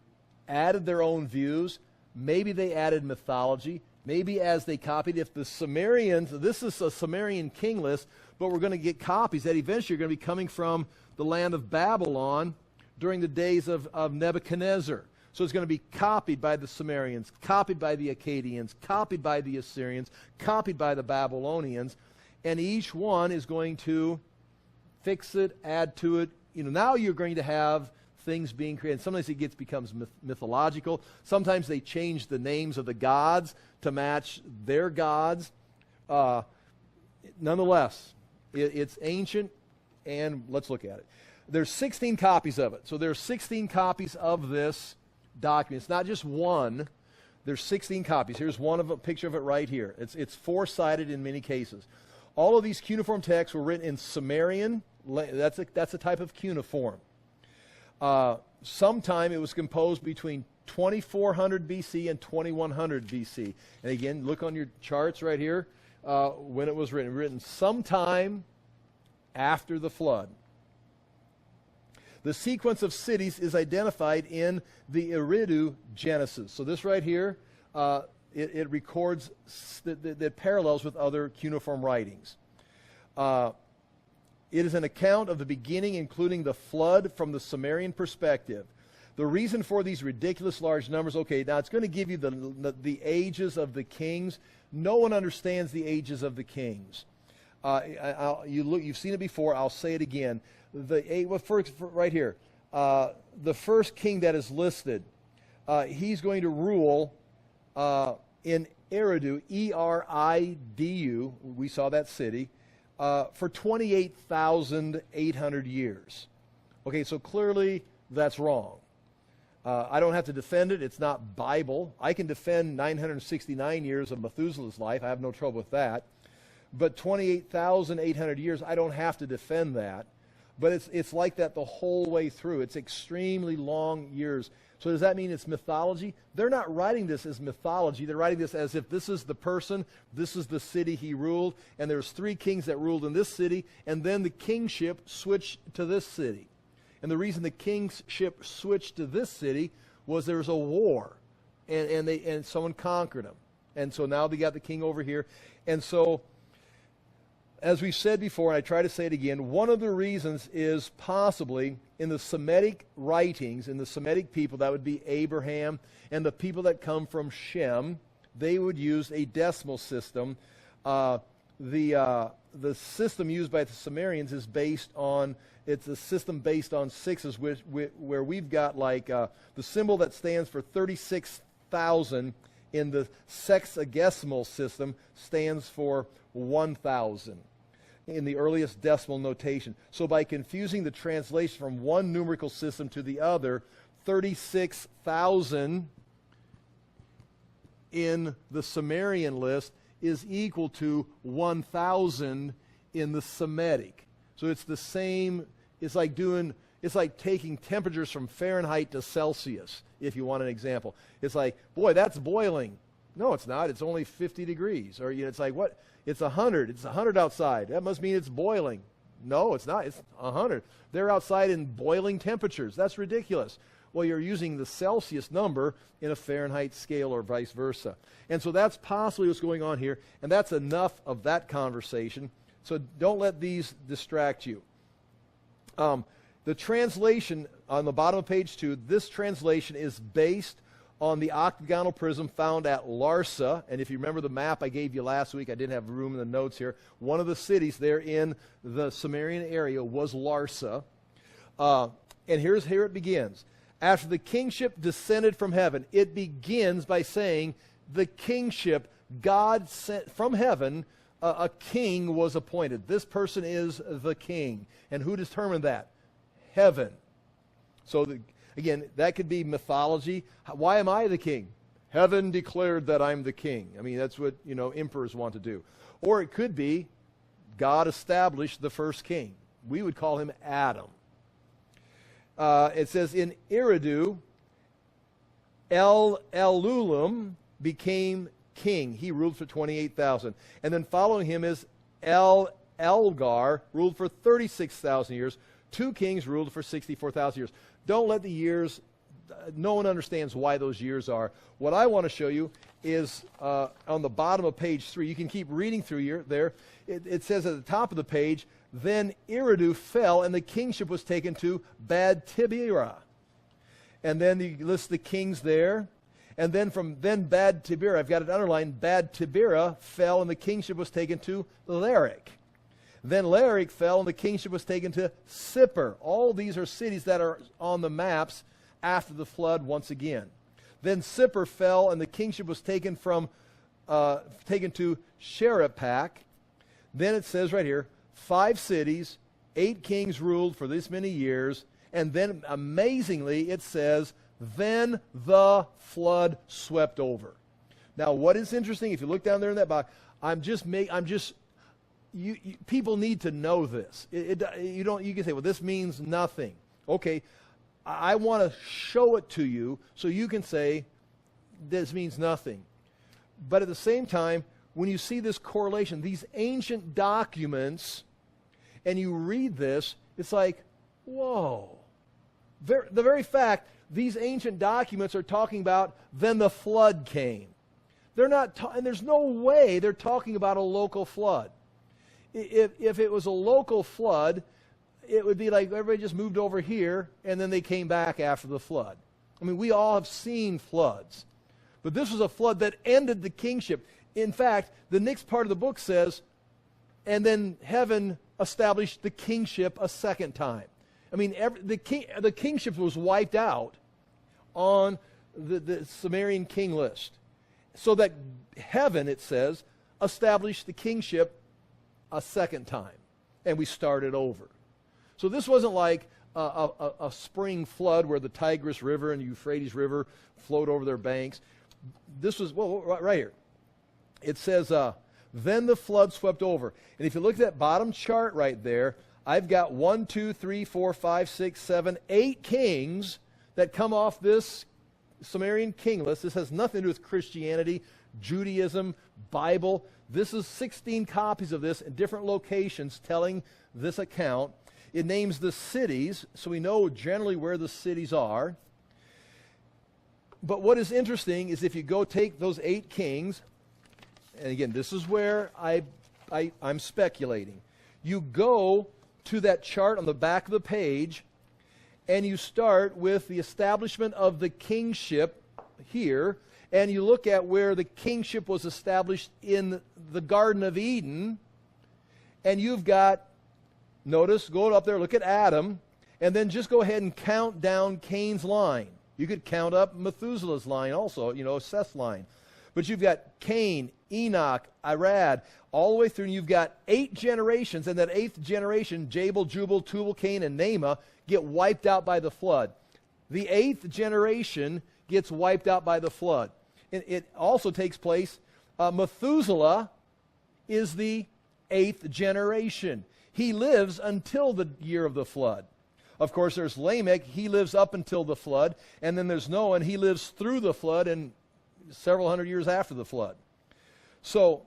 added their own views. Maybe they added mythology. Maybe as they copied, if the Sumerians, this is a Sumerian king list, but we're going to get copies that eventually are going to be coming from the land of Babylon during the days of Nebuchadnezzar. So it's going to be copied by the Sumerians, copied by the Akkadians, copied by the Assyrians, copied by the Babylonians, and each one is going to fix it, add to it. Now you're going to have things being created. Sometimes it becomes mythological. Sometimes they change the names of the gods to match their gods. Nonetheless, it's ancient, and let's look at it. There's 16 copies of it. So there's 16 copies of this document. It's not just one. There's 16 copies. Here's a picture of it right here. It's four-sided in many cases. All of these cuneiform texts were written in Sumerian. That's a type of cuneiform. Sometime it was composed between 2400 BC and 2100 BC. And again, look on your charts right here when it was written. Written sometime after the flood. The sequence of cities is identified in the Eridu Genesis. So this right here, it records that parallels with other cuneiform writings. It is an account of the beginning, including the flood from the Sumerian perspective. The reason for these ridiculous large numbers, okay, now it's going to give you the ages of the kings. No one understands the ages of the kings. You've seen it before. I'll say it again. Right here, the first king that is listed, he's going to rule in Eridu, E-R-I-D-U. We saw that city. For 28,800 years. Okay, so clearly that's wrong. I don't have to defend it. It's not Bible. I can defend 969 years of Methuselah's life. I have no trouble with that. But 28,800 years, I don't have to defend that. But it's like that the whole way through. It's extremely long years. So does that mean it's mythology? They're not writing this as mythology. They're writing this as if this is the person, this is the city he ruled, and there's 3 kings that ruled in this city, and then the kingship switched to this city. And the reason the kingship switched to this city was there was a war, and someone conquered them. And so now they got the king over here. And so, as we said before, and I try to say it again, one of the reasons is possibly in the Semitic writings, in the Semitic people, that would be Abraham, and the people that come from Shem, they would use a decimal system. The system used by the Sumerians is based on, it's a system based on sixes, where we've got like the symbol that stands for 36,000 in the sexagesimal system stands for 1,000 in the earliest decimal notation. So by confusing the translation from one numerical system to the other, 36,000 in the Sumerian list is equal to 1,000 in the Semitic. So it's the same, it's like taking temperatures from Fahrenheit to Celsius, if you want an example. It's like, boy, that's boiling. No, it's not. It's only 50 degrees. Or it's like, what? It's 100. It's 100 outside. That must mean it's boiling. No, it's not. It's 100. They're outside in boiling temperatures. That's ridiculous. Well, you're using the Celsius number in a Fahrenheit scale or vice versa. And so that's possibly what's going on here, and that's enough of that conversation. So don't let these distract you. The translation on the bottom of page 2, this translation is based on the octagonal prism found at Larsa. And if you remember the map I gave you last week, I didn't have room in the notes here. One of the cities there in the Sumerian area was Larsa. And here it begins. After the kingship descended from heaven, it begins by saying the kingship, God sent from heaven, a king was appointed. This person is the king. And who determined that? Heaven. So again, that could be mythology. Why am I the king? Heaven declared that I'm the king. I mean, that's what, emperors want to do. Or it could be God established the first king. We would call him Adam. It says in Eridu, Elulim became king. He ruled for 28,000. And then following him is Elgar, ruled for 36,000 years. 2 kings ruled for 64,000 years. Don't let the years, no one understands why those years are. What I want to show you is on the bottom of page 3. You can keep reading through there. It says at the top of the page, then Eridu fell and the kingship was taken to Bad Tibera. And then you list the kings there. And then from Bad Tibera, I've got it underlined, Bad Tibera fell and the kingship was taken to Larik. Then Larik fell and the kingship was taken to Sippar. All these are cities that are on the maps after the flood once again. Then Sippar fell and the kingship was taken to Sherapak. Then it says right here, 5 cities, 8 kings ruled for this many years. And then amazingly it says, then the flood swept over. Now what is interesting, if you look down there in that box, people need to know this. You can say, well, this means nothing. Okay, I want to show it to you so you can say this means nothing. But at the same time, when you see this correlation, these ancient documents, and you read this, it's like, whoa. The very fact these ancient documents are talking about then the flood came. They're not, and there's no way they're talking about a local flood. If it was a local flood, it would be like everybody just moved over here and then they came back after the flood. I mean, we all have seen floods. But this was a flood that ended the kingship. In fact, the next part of the book says, and then heaven established the kingship a second time. I mean, the kingship was wiped out on the Sumerian king list. So that heaven, it says, established the kingship a second time. And we started over. So this wasn't like a spring flood where the Tigris River and the Euphrates River flowed over their banks. This was, well, right here. It says, then the flood swept over. And if you look at that bottom chart right there, I've got 1, 2, 3, 4, 5, 6, 7, 8 kings that come off this Sumerian king list. This has nothing to do with Christianity, Judaism, Bible. This is 16 copies of this in different locations telling this account. It names the cities, so we know generally where the cities are. But what is interesting is if you go take those 8 kings, and again, this is where I'm speculating. You go to that chart on the back of the page, and you start with the establishment of the kingship here, and you look at where the kingship was established in the Garden of Eden, and you've got, notice, go up there, look at Adam, and then just go ahead and count down Cain's line. You could count up Methuselah's line also, Seth's line. But you've got Cain, Enoch, Irad, all the way through, and you've got 8 generations, and that 8th generation, Jabal, Jubal, Tubal, Cain, and Naamah, get wiped out by the flood. The 8th generation gets wiped out by the flood. And it also takes place, Methuselah is the 8th generation. He lives until the year of the flood. Of course, there's Lamech, he lives up until the flood, and then there's Noah, and he lives through the flood and several hundred years after the flood. So,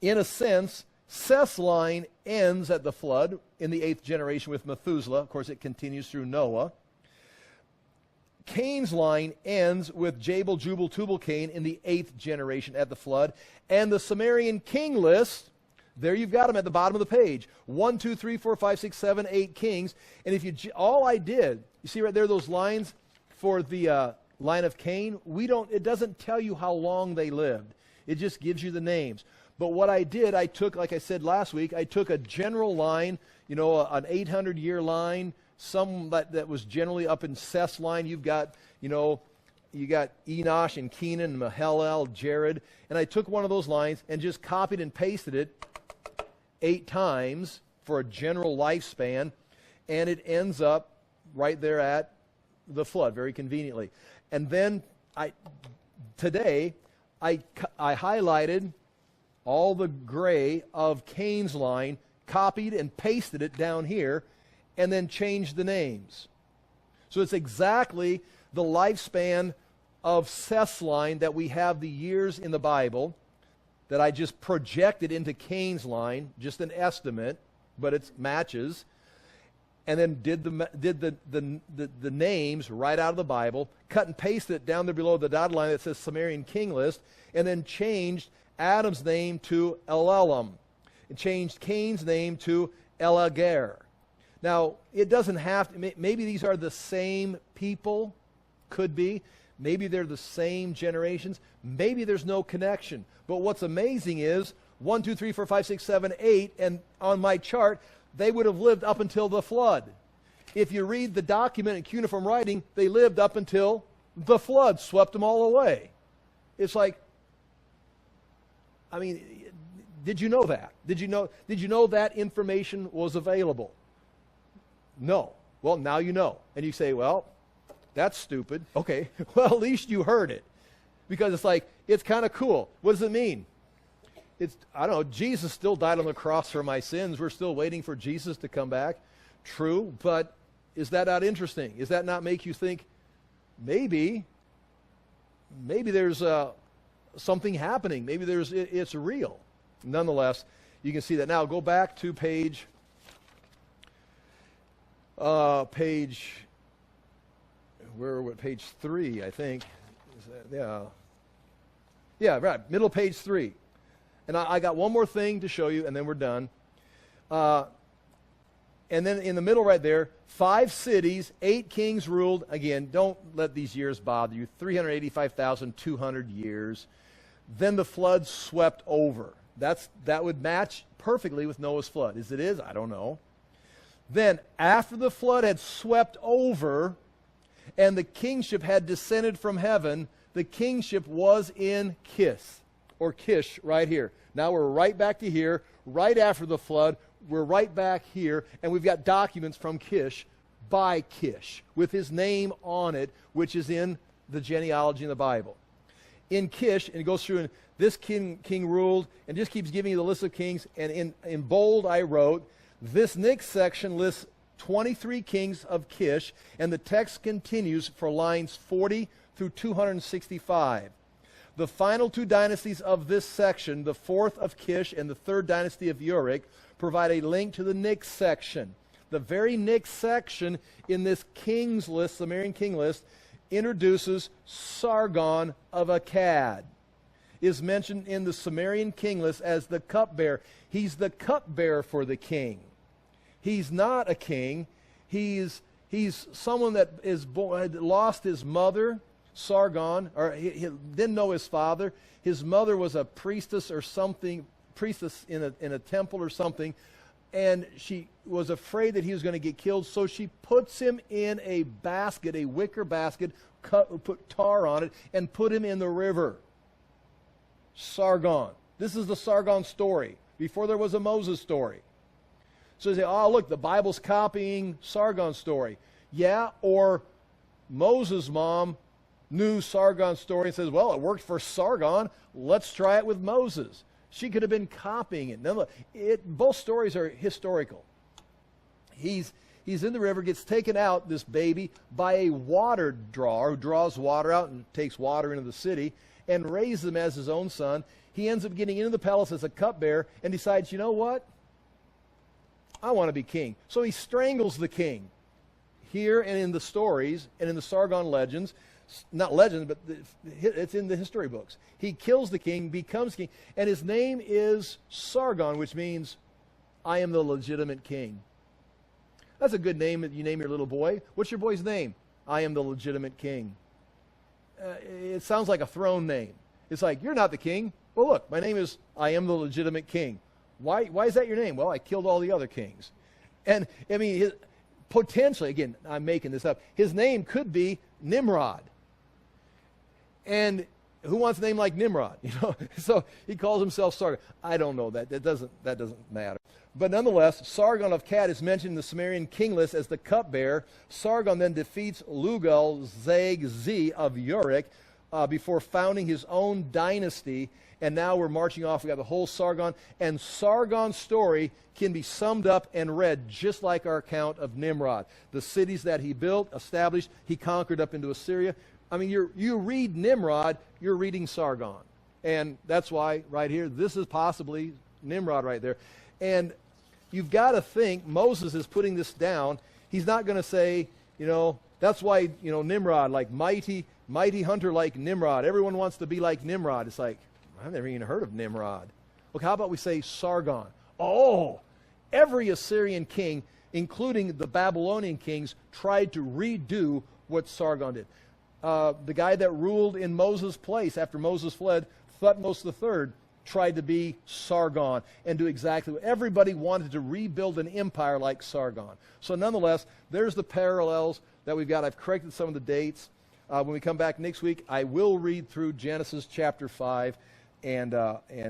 in a sense, Seth's line ends at the flood in the 8th generation with Methuselah. Of course, it continues through Noah. Cain's line ends with Jabal, Jubal, Tubal, Cain in the 8th generation at the flood. And the Sumerian king list, there you've got them at the bottom of the page. 1, 2, 3, 4, 5, 6, 7, 8 kings. And if you, all I did, you see right there those lines for the line of Cain? It doesn't tell you how long they lived. It just gives you the names. But what I did, I took, like I said last week, I took a general line, an 800-year line, some that was generally up in Seth's line. You've got, you got Enosh and Kenan and Mahalalel, Jared. And I took one of those lines and just copied and pasted it 8 times for a general lifespan. And it ends up right there at the flood, very conveniently. And then today, I highlighted all the gray of Cain's line, copied and pasted it down here, and then changed the names. So it's exactly the lifespan of Seth's line that we have the years in the Bible that I just projected into Cain's line, just an estimate, but it matches. And then did the names right out of the Bible, cut and pasted it down there below the dotted line that says Sumerian king list, and then changed Adam's name to Elelam, and changed Cain's name to Elager. Now, it doesn't have to, maybe these are the same people, could be. Maybe they're the same generations. Maybe there's no connection. But what's amazing is 1, 2, 3, 4, 5, 6, 7, 8, and on my chart, they would have lived up until the flood. If you read the document in cuneiform writing, they lived up until the flood swept them all away. It's like, did you know that? Did you know that information was available? No. Well, now you know. And you say, well, that's stupid. Okay. Well, at least you heard it. Because it's kind of cool. What does it mean? I don't know, Jesus still died on the cross for my sins. We're still waiting for Jesus to come back. True, but is that not interesting? Does that not make you think, maybe there's something happening. Maybe it's real. Nonetheless, you can see that. Now, go back to page 3, I think. Yeah, right, middle of page 3. And I got one more thing to show you, and then we're done. And then in the middle right there, 5 cities, 8 kings ruled. Again, don't let these years bother you. 385,200 years. Then the flood swept over. That would match perfectly with Noah's flood. As it is, I don't know. Then, after the flood had swept over, and the kingship had descended from heaven, the kingship was in Kish, right here. Now we're right back to here, right after the flood. We're right back here, and we've got documents from Kish by Kish with his name on it, which is in the genealogy in the Bible. In Kish, and it goes through, and this king ruled, and just keeps giving you the list of kings, and in bold I wrote, this next section lists 23 kings of Kish, and the text continues for lines 40 through 265. The final 2 dynasties of this section, the 4th of Kish and the 3rd dynasty of Uric, provide a link to the next section. The very next section in this king's list, Sumerian king list, introduces Sargon of Akkad. Is mentioned in the Sumerian king list as the cupbearer. He's the cupbearer for the king. He's not a king. He's someone that had lost his mother, Sargon, or he didn't know his father. His mother was a priestess or something, priestess in a temple or something, and she was afraid that he was going to get killed, so she puts him in a basket, a wicker basket, put tar on it, and put him in the river. Sargon. This is the Sargon story, before there was a Moses story. So they say, oh, look, the Bible's copying Sargon's story. Yeah, or Moses' mom knew Sargon's story and says, well, it worked for Sargon, let's try it with Moses. She could have been copying it. No, both stories are historical. He's in the river, gets taken out, this baby, by a water drawer who draws water out and takes water into the city and raises him as his own son. He ends up getting into the palace as a cupbearer and decides, you know what? I want to be king. So he strangles the king. here and in the stories and in the Sargon legends, not legends, but it's in the history books. He kills the king, becomes king, and his name is Sargon, which means, I am the legitimate king. That's a good name that you name your little boy. What's your boy's name? I am the legitimate king. It sounds like a throne name. It's like, you're not the king. Well, look, my name is, I am the legitimate king. Why is that your name? Well, I killed all the other kings. And, I mean, potentially, again, I'm making this up, his name could be Nimrod. And who wants a name like Nimrod? You know, so he calls himself Sargon. I don't know that. That doesn't matter. But nonetheless, Sargon of Akkad is mentioned in the Sumerian king list as the cupbearer. Sargon then defeats Lugal-Zag-Z of Uruk before founding his own dynasty. And now we're marching off. We got the whole Sargon. And Sargon's story can be summed up and read just like our account of Nimrod. The cities that he built, established, he conquered up into Assyria. I mean, you read Nimrod, you're reading Sargon. And that's why, right here, this is possibly Nimrod right there. And you've got to think, Moses is putting this down. He's not going to say, you know, that's why, you know, Nimrod, like mighty hunter like Nimrod. Everyone wants to be like Nimrod. It's like, I've never even heard of Nimrod. Look, how about we say Sargon? Oh, every Assyrian king, including the Babylonian kings, tried to redo what Sargon did. The guy that ruled in Moses' place after Moses fled, Thutmose III, tried to be Sargon and do exactly what everybody wanted to rebuild an empire like Sargon. So nonetheless, there's the parallels that we've got. I've corrected some of the dates. When we come back next week, I will read through Genesis chapter 5, and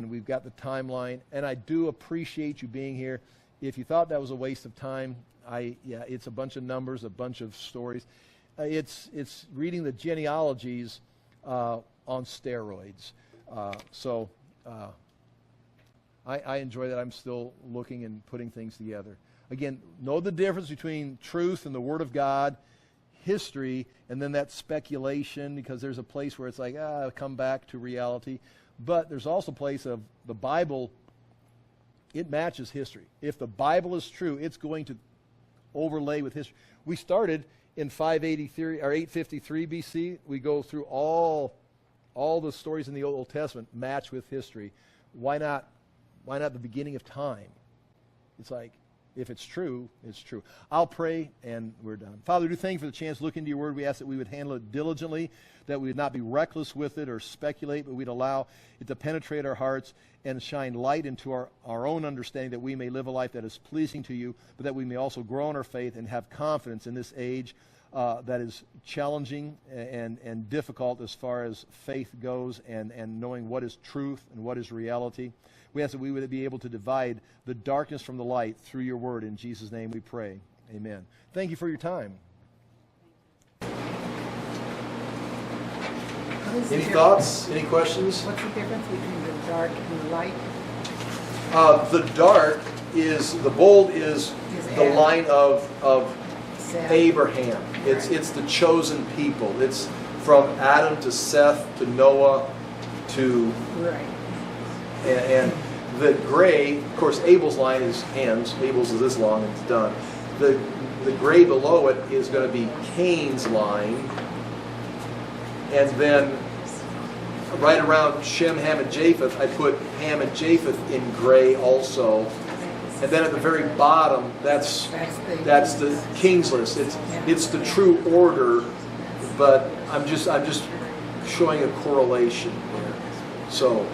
we've got the timeline. And I do appreciate you being here. If you thought that was a waste of time, it's a bunch of numbers, a bunch of stories. It's reading the genealogies on steroids. I enjoy that. I'm still looking and putting things together. Again, know the difference between truth and the Word of God, history, and then that speculation, because there's a place where it's like, come back to reality. But there's also a place of the Bible, it matches history. If the Bible is true, it's going to overlay with history. We started in 583 or 853 BC. We go through all the stories in the Old Testament match with history. Why not the beginning of time? It's like, if it's true, it's true. I'll pray, and we're done. Father, we do thank you for the chance to look into your word. We ask that we would handle it diligently, that we would not be reckless with it or speculate, but we'd allow it to penetrate our hearts and shine light into our own understanding, that we may live a life that is pleasing to you, but that we may also grow in our faith and have confidence in this age that is challenging and difficult as far as faith goes, and knowing what is truth and what is reality. We ask that we would be able to divide the darkness from the light through your word. In Jesus' name we pray. Amen. Thank you for your time. Any thoughts? Any questions? What's the difference between the dark and the light? The dark is, the bold is the Adam. line of Seth. Abraham. It's the chosen people. It's from Adam to Seth to Noah to... Right. And the gray, of course, Abel's line is hands. Abel's is this long, and it's done. The gray below it is going to be Cain's line. And then right around Shem, Ham, and Japheth, I put Ham and Japheth in gray also. And then at the very bottom, that's the king's list. It's the true order, but I'm just showing a correlation there. So.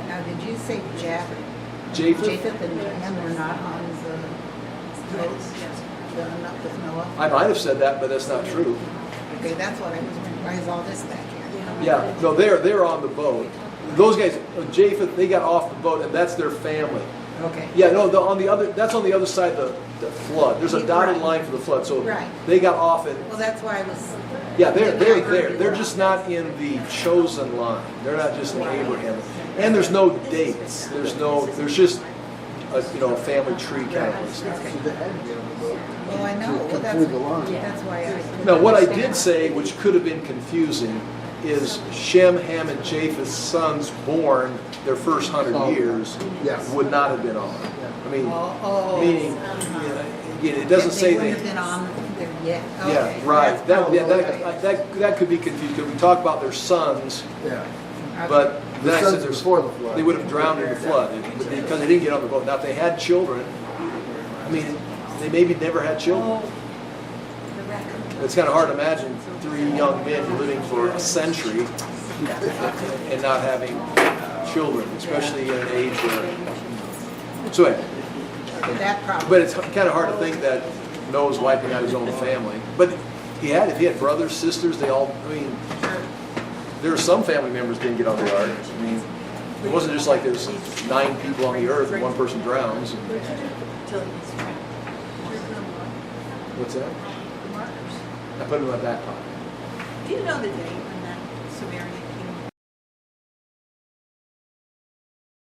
Now, did you say Japheth? Japheth and Ham were not on the boat going up with Noah? I might have said that, but that's not true. Okay, that's what I was wondering. Why is all this back here? Yeah, no, they're on the boat. Those guys, Japheth, they got off the boat, and that's their family. Okay. Yeah, no, that's on the other side of the flood. There's a dotted line for the flood, so they got off it. Well, that's why I was... Yeah, they're there. They're just not in the chosen line. They're not just in Abraham. And there's no dates. There's just a family tree kind of stuff. Well, I know. Well, that's why I... Now, what I did say, which could have been confusing, is Shem, Ham, and Japheth's sons born their first 100 years would not have been on. I mean, meaning, again, it doesn't say they they... wouldn't have been on their Yeah, Yeah, okay. right. That's That could be confused, because we talk about their sons, Yeah. but The then I sons said there's, before the flood. they would have drowned in the flood, because they didn't get on the boat. Now, if they had children, I mean, they maybe never had children. It's kind of hard to imagine 3 young men living for a century and not having children, especially in an age where. So anyway, That problem. but it's kind of hard to think that Noah's wiping out his own family. But if he had brothers, sisters, they all. I mean, there were some family members didn't get on the ark. I mean, it wasn't just like there's 9 people on the earth and 1 person drowns. What's that? I put it in my back pocket. Do you know the date when that Sumerian